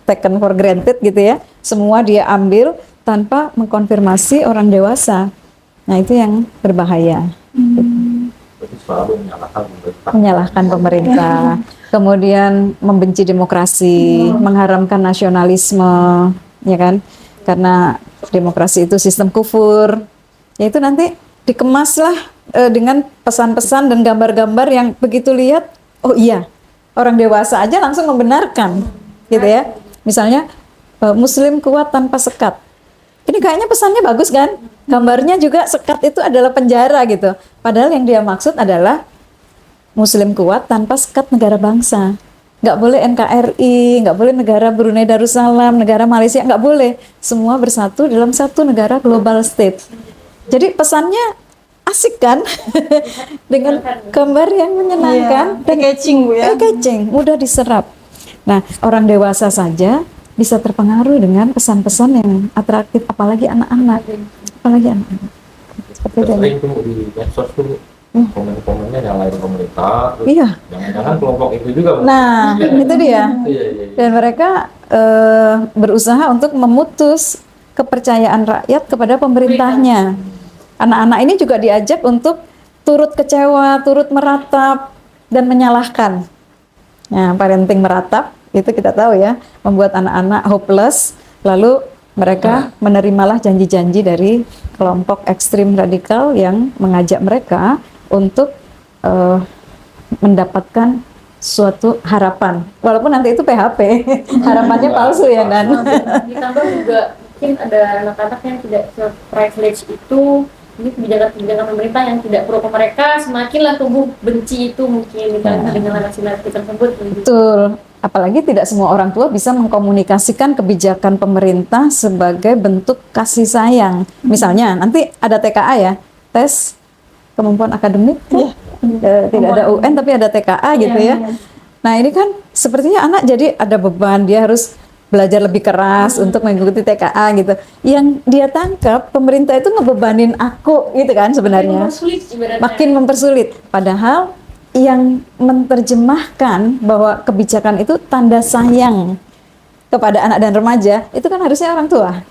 taken for granted gitu ya. Semua dia ambil tanpa mengkonfirmasi orang dewasa. Nah, itu yang berbahaya. Berarti selalu Menyalahkan pemerintah, kemudian membenci demokrasi, mengharamkan nasionalisme, ya kan? Karena demokrasi itu sistem kufur. Ya itu nanti dikemaslah dengan pesan-pesan dan gambar-gambar yang begitu lihat, oh iya, orang dewasa aja langsung membenarkan, gitu ya. Misalnya Muslim kuat tanpa sekat. Ini kayaknya pesannya bagus kan? Gambarnya juga sekat itu adalah penjara gitu. Padahal yang dia maksud adalah Muslim kuat tanpa sekat negara bangsa. Nggak boleh NKRI, nggak boleh negara Brunei Darussalam, negara Malaysia, nggak boleh. Semua bersatu dalam satu negara global state. Jadi pesannya asik kan? Dengan gambar yang menyenangkan dan catching Bu ya. catching, mudah diserap. Nah, orang dewasa saja bisa terpengaruh dengan pesan-pesan yang atraktif, apalagi anak-anak. Seperti itu. sering tuh di medsos tuh komen-komennya nyalain pemerintah, terus Iya. jangan-jangan kelompok itu juga. Nah, itu dia. Iya. Dan mereka berusaha untuk memutus kepercayaan rakyat kepada pemerintahnya. Anak-anak ini juga diajak untuk turut kecewa, turut meratap, dan menyalahkan. Nah, parenting meratap, itu kita tahu ya, membuat anak-anak hopeless, lalu mereka menerimalah janji-janji dari kelompok ekstrim radikal yang mengajak mereka untuk mendapatkan suatu harapan. Walaupun nanti itu PHP, harapannya palsu ya kan? Ditambah juga mungkin ada anak-anak yang tidak se-privilege itu, ini kebijakan-kebijakan pemerintah yang tidak pro ke mereka, semakinlah tumbuh benci itu mungkin dengan narasi-narasi tersebut. Betul. Apalagi tidak semua orang tua bisa mengkomunikasikan kebijakan pemerintah sebagai bentuk kasih sayang. Misalnya nanti ada TKA ya, tes kemampuan akademik, tidak ada UN tapi ada TKA gitu ya. Nah ini kan sepertinya anak jadi ada beban, dia harus belajar lebih keras untuk mengikuti TKA gitu. Yang dia tangkap pemerintah itu ngebebanin aku gitu kan sebenarnya. Makin mempersulit. Padahal yang menerjemahkan bahwa kebijakan itu tanda sayang kepada anak dan remaja itu kan harusnya orang tua,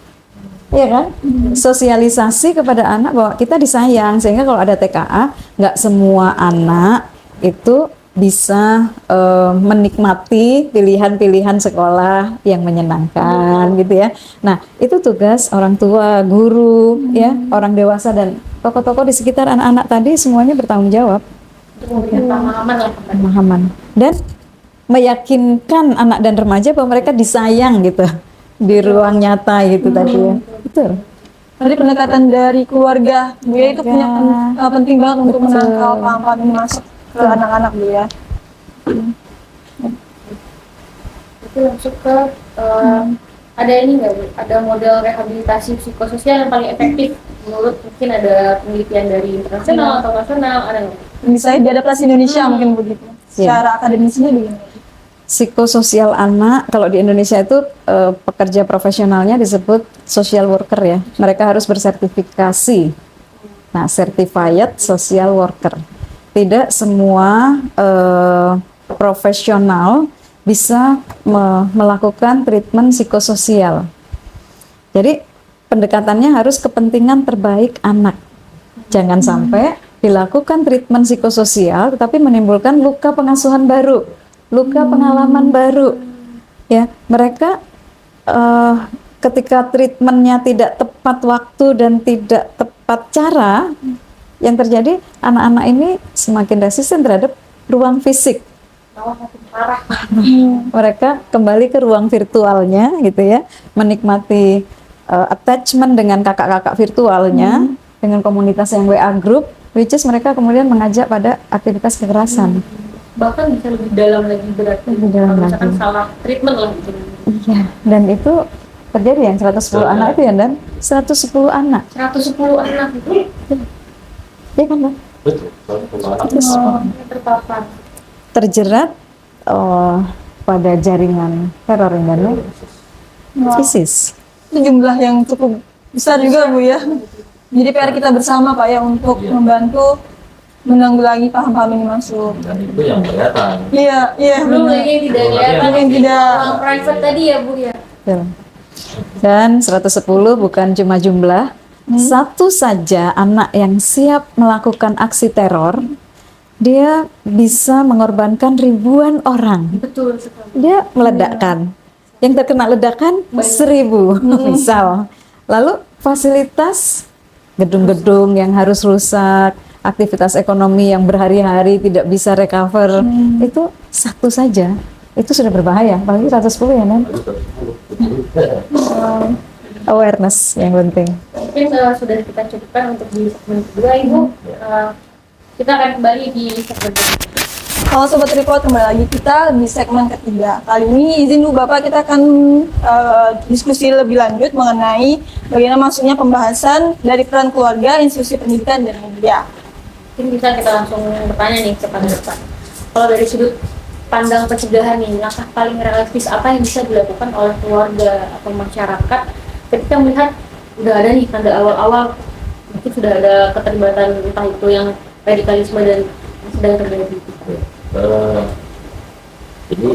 iya kan? Sosialisasi kepada anak bahwa kita disayang, sehingga kalau ada TKA nggak semua anak itu bisa menikmati pilihan-pilihan sekolah yang menyenangkan gitu ya. Nah itu tugas orang tua, guru, ya orang dewasa dan tokoh-tokoh di sekitar anak-anak tadi semuanya bertanggung jawab. Memberikan pemahaman lah kepada Pemahaman dan meyakinkan anak dan remaja bahwa mereka disayang gitu di ruang nyata gitu tadi ya. Betul. Tadi pendekatan dari keluarga Bu ya itu punya penting banget untuk menangkal paham-paham ini masuk ke anak-anak Bu ya. itu masuk ke ada ini nggak Bu? Ada model rehabilitasi psikososial yang paling efektif menurut mungkin ada penelitian dari internasional atau nasional, ada nggak? Misalnya diadaptasi Indonesia mungkin begitu. Secara akademisnya gimana? Psikososial anak kalau di Indonesia itu pekerja profesionalnya disebut social worker ya. Mereka harus bersertifikasi. Nah, certified social worker. Tidak semua profesional bisa melakukan treatment psikososial. Jadi pendekatannya harus kepentingan terbaik anak. Jangan sampai dilakukan treatment psikososial tetapi menimbulkan luka pengasuhan baru, luka pengalaman baru. Ya, mereka ketika treatmentnya tidak tepat waktu dan tidak tepat cara, yang terjadi anak-anak ini semakin resisten terhadap ruang fisik. Parah. Mereka kembali ke ruang virtualnya gitu ya, menikmati attachment dengan kakak-kakak virtualnya, dengan komunitas yang WA group, which is mereka kemudian mengajak pada aktivitas kekerasan. Bahkan bisa lebih dalam lagi berarti. Lebih dalam Kalau misalkan lagi. salah treatment lah gitu. Iya, dan itu terjadi yang 110 anak itu ya, dan 110 anak. 110 anak itu Iya kan, Bang? Betul. terpapar. Terjerat pada jaringan teror dan ISIS. Itu jumlah yang cukup besar juga Bu ya. Jadi PR kita bersama Pak ya untuk membantu menanggulangi paham-paham ini masuk. Dan itu yang kelihatan. Iya, iya. Belum benar. lagi yang tidak Belum lagi kelihatan, yang tidak- ruang private tadi ya Bu ya. Betul. Dan 110 bukan cuma jumlah, satu saja anak yang siap melakukan aksi teror, dia bisa mengorbankan ribuan orang. Betul sekali. Dia meledakkan. Yang terkena ledakan 1000 misal. Lalu fasilitas gedung-gedung yang harus rusak, aktivitas ekonomi yang berhari-hari tidak bisa recover, itu satu saja. Itu sudah berbahaya, apalagi 110 ya, Nan? Awareness yang penting. Mungkin sudah kita cukupkan untuk di segmen kedua Ibu. Kita akan kembali di segmen kedua. Kalau Sobat Report, kembali lagi kita di segmen ketiga. Kali ini izin Bu Bapak, kita akan diskusi lebih lanjut mengenai bagaimana masuknya pembahasan dari peran keluarga, institusi pendidikan, dan media. Mungkin bisa kita langsung bertanya nih kepada Bapak. Kalau dari sudut pandang pencegahan nih, langkah paling realistis apa yang bisa dilakukan oleh keluarga atau masyarakat ketika melihat udah ada nih tanda awal-awal mungkin sudah ada keterlibatan entah itu yang radikalisme dan sedang terjadi. Jadi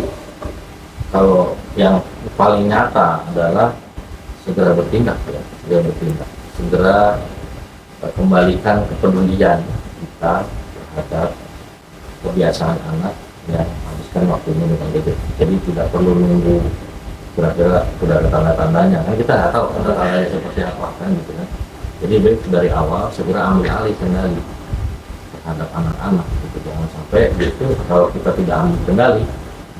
kalau yang paling nyata adalah segera bertindak ya, segera kembalikan kepedulian kita terhadap kebiasaan anak yang habiskan waktunya dengan gadget. Jadi tidak perlu menunggu kira-kira sudah ada tanda-tandanya, kan kita nggak tahu tanda-tandanya seperti apa kan gitu kan. Jadi baik dari awal segera ambil alih kendali terhadap anak-anak gitu. Jangan sampai gitu kalau kita tidak ambil kendali,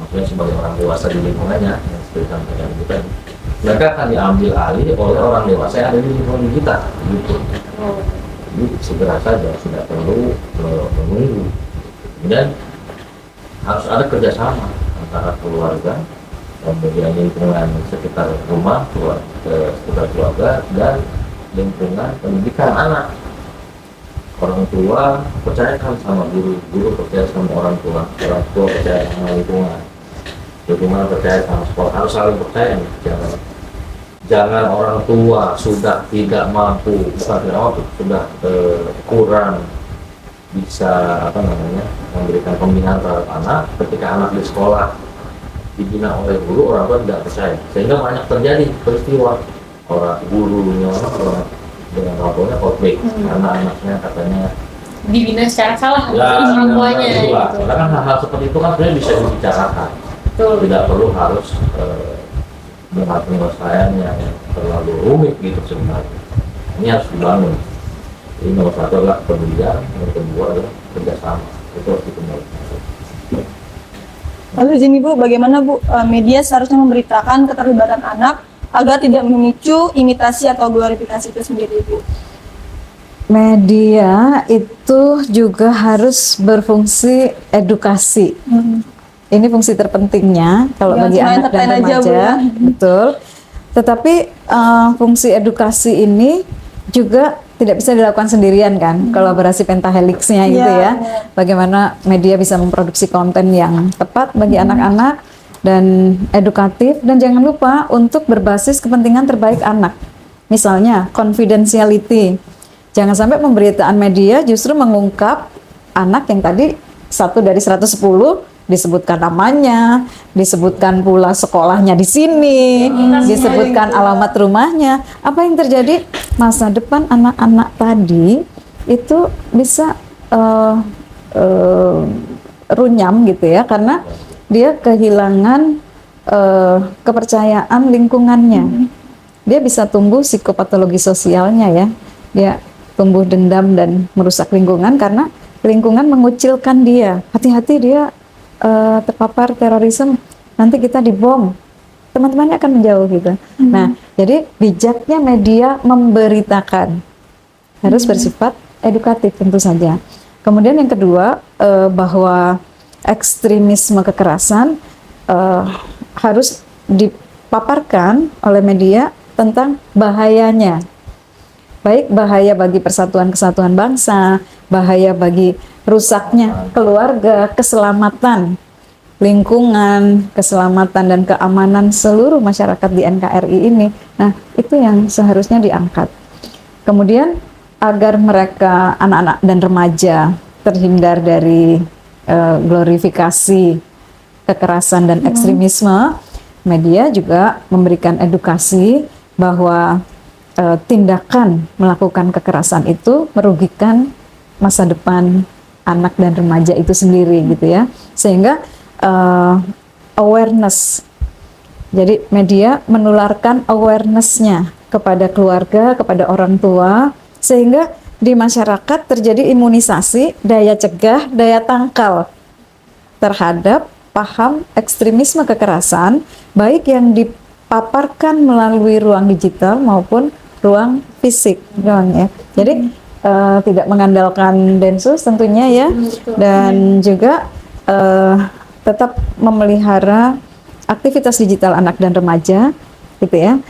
maksudnya sebagai orang dewasa di lingkungannya yang seperti sampaikan kita, mereka akan diambil alih oleh orang dewasa yang ada di lingkungan kita gitu. Jadi segera saja, tidak perlu menunggu. Kemudian harus ada kerjasama antara keluarga, kemudian lingkungan sekitar rumah, sekitar keluarga, dan lingkungan pendidikan anak. Orang tua percayakan sama guru, guru percaya sama orang tua percaya sama lingkungan percaya sama sekolah, harus saling percaya nih. Jangan orang tua sudah tidak mampu, sudah kurang bisa memberikan pembinaan terhadap anak, ketika anak di sekolah dibina oleh guru, orang tua tidak percaya, sehingga banyak terjadi peristiwa orang gurunya dengan orang tuanya konflik karena anaknya katanya Dibina secara salah ya, orang tuanya itulah. gitu. Karena kan hal-hal seperti itu kan sebenarnya bisa dibicarakan, Betul. tidak perlu harus dengan penyelesaian yang terlalu rumit gitu sebenarnya. Ini harus dibangun. Jadi nomor satu adalah kepedulian, nomor kedua adalah kerjasama, itu harus dikembangkan. Lalu izin Ibu, bagaimana Bu media seharusnya memberitakan keterlibatan anak agar tidak memicu imitasi atau glorifikasi itu sendiri Bu? Media itu juga harus berfungsi edukasi. Ini fungsi terpentingnya kalau Jangan bagi cuma anak dan entertain aja, Bu, remaja, ya. betul. Tetapi fungsi edukasi ini juga tidak bisa dilakukan sendirian kan, kolaborasi pentahelixnya gitu Iya, ya. benar. Bagaimana media bisa memproduksi konten yang tepat bagi anak-anak dan edukatif, dan jangan lupa untuk berbasis kepentingan terbaik anak. Misalnya confidentiality. Jangan sampai pemberitaan media justru mengungkap anak yang tadi 1 dari 110 disebutkan namanya, disebutkan pula sekolahnya di sini, disebutkan alamat rumahnya. Apa yang terjadi? Masa depan anak-anak tadi itu bisa runyam gitu ya, karena dia kehilangan kepercayaan lingkungannya. Dia bisa tumbuh psikopatologi sosialnya ya. Dia tumbuh dendam dan merusak lingkungan karena lingkungan mengucilkan dia. Hati-hati dia terpapar terorisme, nanti kita dibom. Teman-temannya akan menjauh gitu. Nah, jadi bijaknya media memberitakan. Harus bersifat edukatif tentu saja. Kemudian yang kedua, bahwa ekstremisme kekerasan harus dipaparkan oleh media tentang bahayanya. Baik bahaya bagi persatuan kesatuan bangsa, bahaya bagi rusaknya keluarga, keselamatan lingkungan, keselamatan dan keamanan seluruh masyarakat di NKRI ini. Nah, itu yang seharusnya diangkat. Kemudian agar mereka, anak-anak dan remaja, terhindar dari glorifikasi kekerasan dan ekstremisme, media juga memberikan edukasi bahwa tindakan melakukan kekerasan itu merugikan masa depan anak dan remaja itu sendiri gitu ya, sehingga awareness, jadi media menularkan awarenessnya kepada keluarga, kepada orang tua, sehingga di masyarakat terjadi imunisasi, daya cegah, daya tangkal terhadap paham ekstremisme kekerasan, baik yang dipaparkan melalui ruang digital maupun ruang fisik, ya. Jadi tidak mengandalkan Densus tentunya ya, dan juga tetap memelihara aktivitas digital anak dan remaja, gitu ya.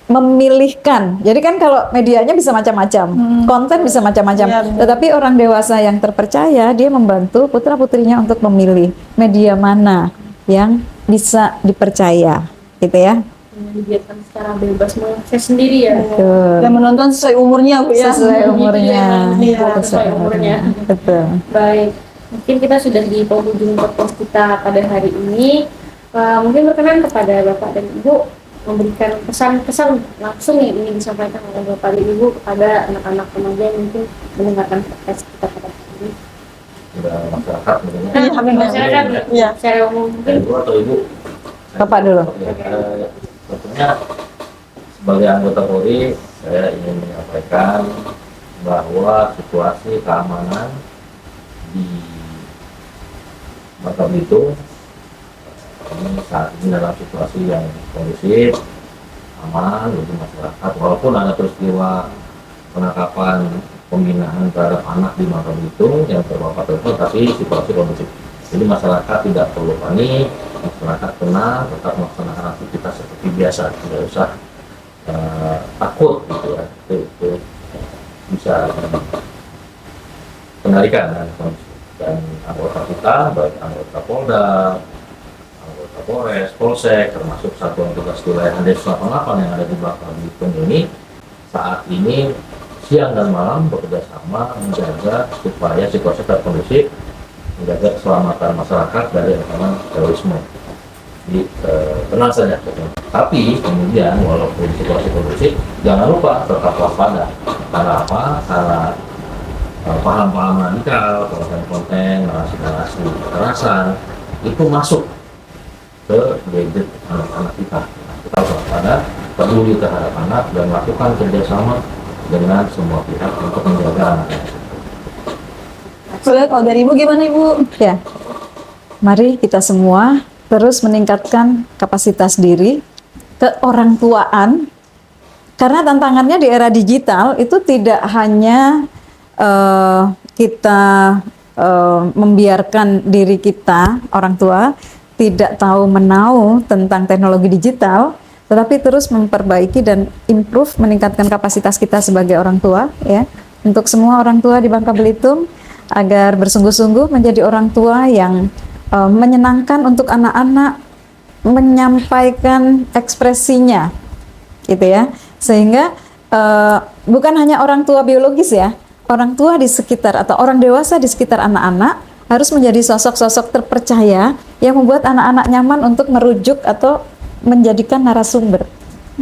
Memilihkan, jadi kan kalau medianya bisa macam-macam, konten bisa macam-macam, Ya, tetapi orang dewasa yang terpercaya dia membantu putra putrinya untuk memilih media mana yang bisa dipercaya, gitu ya. Dibiarkan secara bebas mengakses sendiri ya. Betul. Dan menonton sesuai umurnya Bu ya. Sesuai umurnya. Iya, sesuai umurnya. Betul. Baik, mungkin kita sudah di penghujung podcast kita pada hari ini. Mungkin berkenan kepada Bapak dan Ibu memberikan pesan-pesan langsung yang ingin disampaikan oleh Bapak dan Ibu kepada anak-anak remaja yang mungkin mendengarkan podcast kita pada hari ini. Udah masyarakat mungkin. Masyarakat Iya. secara umum mungkin. Ibu atau ibu? Bapak dulu. Tentunya sebagai anggota Polri, saya ingin menyampaikan bahwa situasi keamanan di Bangka Belitung ini saat ini dalam situasi yang kondusif, aman bagi masyarakat. Walaupun ada peristiwa penangkapan pembinaan terhadap anak di Bangka Belitung yang terbawa telepon, tapi situasi kondusif. Jadi masyarakat tidak perlu panik, masyarakat tenang, tetap melaksanakan aktivitas seperti biasa, tidak usah takut gitu ya. Itu bisa kendalikan dan anggota kita, baik anggota Polda, anggota Polres, Polsek, termasuk Satuan Tugas Wilayah Densus 88 yang ada di Bangka Belitung ini saat ini siang dan malam bekerja sama menjaga supaya situasi tetap kondusif, menjaga keselamatan masyarakat dari ancaman terorisme. Jadi tenang saja. Tapi kemudian walaupun situasi kondusif, jangan lupa tetap waspada. Karena apa? Karena paham-paham radikal, konten-konten, narasi-narasi kekerasan itu masuk ke gadget anak-anak kita. Kita harus waspada, peduli terhadap anak dan lakukan kerjasama dengan semua pihak untuk menjaga anak-anak. Soalnya kalau dari Ibu gimana Ibu? Ya, mari kita semua terus meningkatkan kapasitas diri, keorangtuaan, karena tantangannya di era digital itu tidak hanya kita membiarkan diri kita, orang tua, tidak tahu menau tentang teknologi digital, tetapi terus memperbaiki dan improve, meningkatkan kapasitas kita sebagai orang tua, ya, untuk semua orang tua di Bangka Belitung, agar bersungguh-sungguh menjadi orang tua yang menyenangkan untuk anak-anak, menyampaikan ekspresinya, gitu ya, sehingga bukan hanya orang tua biologis ya, orang tua di sekitar atau orang dewasa di sekitar anak-anak harus menjadi sosok-sosok terpercaya yang membuat anak-anak nyaman untuk merujuk atau menjadikan narasumber,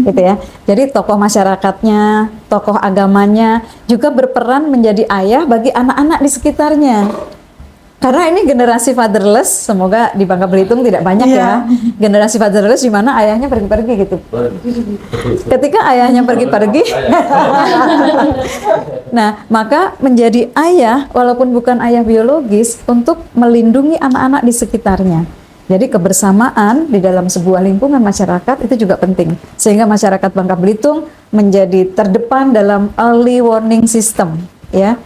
gitu ya. Jadi tokoh masyarakatnya, tokoh agamanya juga berperan menjadi ayah bagi anak-anak di sekitarnya. Karena ini generasi fatherless, semoga di Bangka Belitung tidak banyak ya. Generasi fatherless di mana ayahnya pergi-pergi gitu. Ketika ayahnya pergi-pergi, nah maka menjadi ayah walaupun bukan ayah biologis untuk melindungi anak-anak di sekitarnya. Jadi kebersamaan di dalam sebuah lingkungan masyarakat itu juga penting. Sehingga masyarakat Bangka Belitung menjadi terdepan dalam early warning system, ya.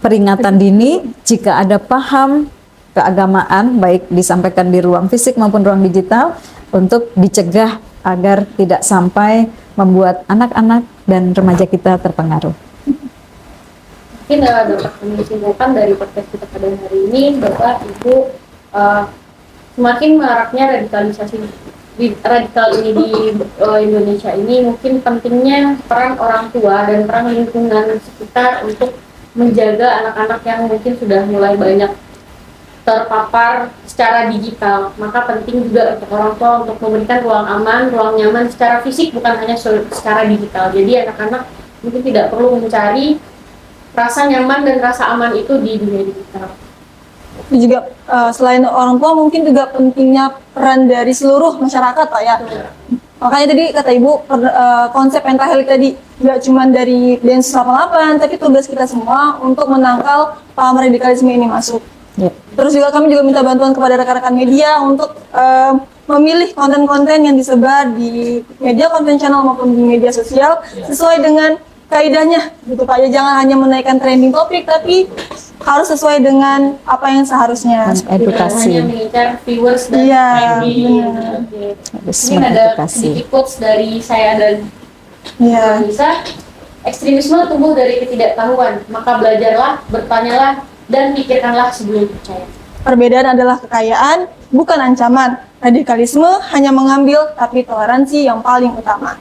Peringatan dini jika ada paham keagamaan baik disampaikan di ruang fisik maupun ruang digital untuk dicegah agar tidak sampai membuat anak-anak dan remaja kita terpengaruh. Mungkin dapat kami simpulkan dari podcast kita pada hari ini, Bapak Ibu, semakin maraknya radikalisasi radikal ini di Indonesia ini, mungkin pentingnya peran orang tua dan peran lingkungan sekitar untuk menjaga anak-anak yang mungkin sudah mulai banyak terpapar secara digital. Maka penting juga untuk orang tua untuk memberikan ruang aman, ruang nyaman secara fisik, bukan hanya secara digital. Jadi anak-anak mungkin tidak perlu mencari rasa nyaman dan rasa aman itu di dunia digital. Juga selain orang tua mungkin juga pentingnya peran dari seluruh masyarakat, Pak ya. Makanya tadi kata Ibu konsep pentahelik tadi nggak cuma dari Densus 88, tapi tugas kita semua untuk menangkal paham radikalisme ini masuk. Terus juga kami juga minta bantuan kepada rekan-rekan media untuk memilih konten-konten yang disebar di media konvensional maupun di media sosial sesuai dengan kaidahnya, gitu Pak ya. Jangan hanya menaikkan trending topik, tapi harus sesuai dengan apa yang seharusnya. Edukasi. Hanya mengincar viewers dan trending. Ini ada sedikit quotes dari saya dan Lisa. Ekstremisme tumbuh dari ketidaktahuan, maka belajarlah, bertanyalah, dan pikirkanlah sebelum percaya. Perbedaan adalah kekayaan, bukan ancaman. Radikalisme hanya mengambil, tapi toleransi yang paling utama.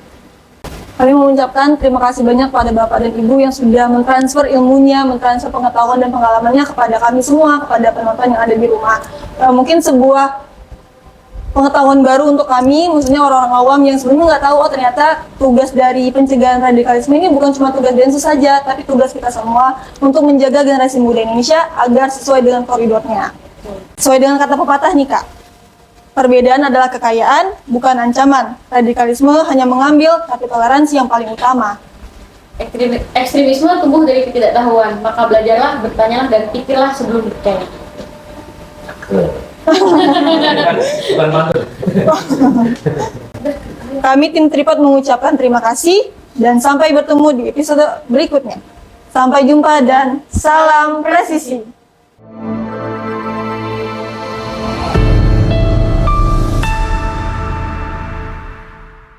Kami mengucapkan terima kasih banyak pada Bapak dan Ibu yang sudah mentransfer ilmunya, mentransfer pengetahuan dan pengalamannya kepada kami semua, kepada penonton yang ada di rumah. Mungkin sebuah pengetahuan baru untuk kami, maksudnya orang-orang awam yang sebelumnya nggak tahu, oh ternyata tugas dari pencegahan radikalisme ini bukan cuma tugas Densus saja, tapi tugas kita semua untuk menjaga generasi muda Indonesia agar sesuai dengan koridornya. Sesuai dengan kata pepatah nih Kak, perbedaan adalah kekayaan, bukan ancaman. Radikalisme hanya mengambil, tapi toleransi yang paling utama. Ekstremisme tumbuh dari ketidaktahuan, maka belajarlah, bertanyalah, dan pikirlah sebelum percaya. Bukan mantul. Kami tim Tripod mengucapkan terima kasih dan sampai bertemu di episode berikutnya. Sampai jumpa dan salam presisi.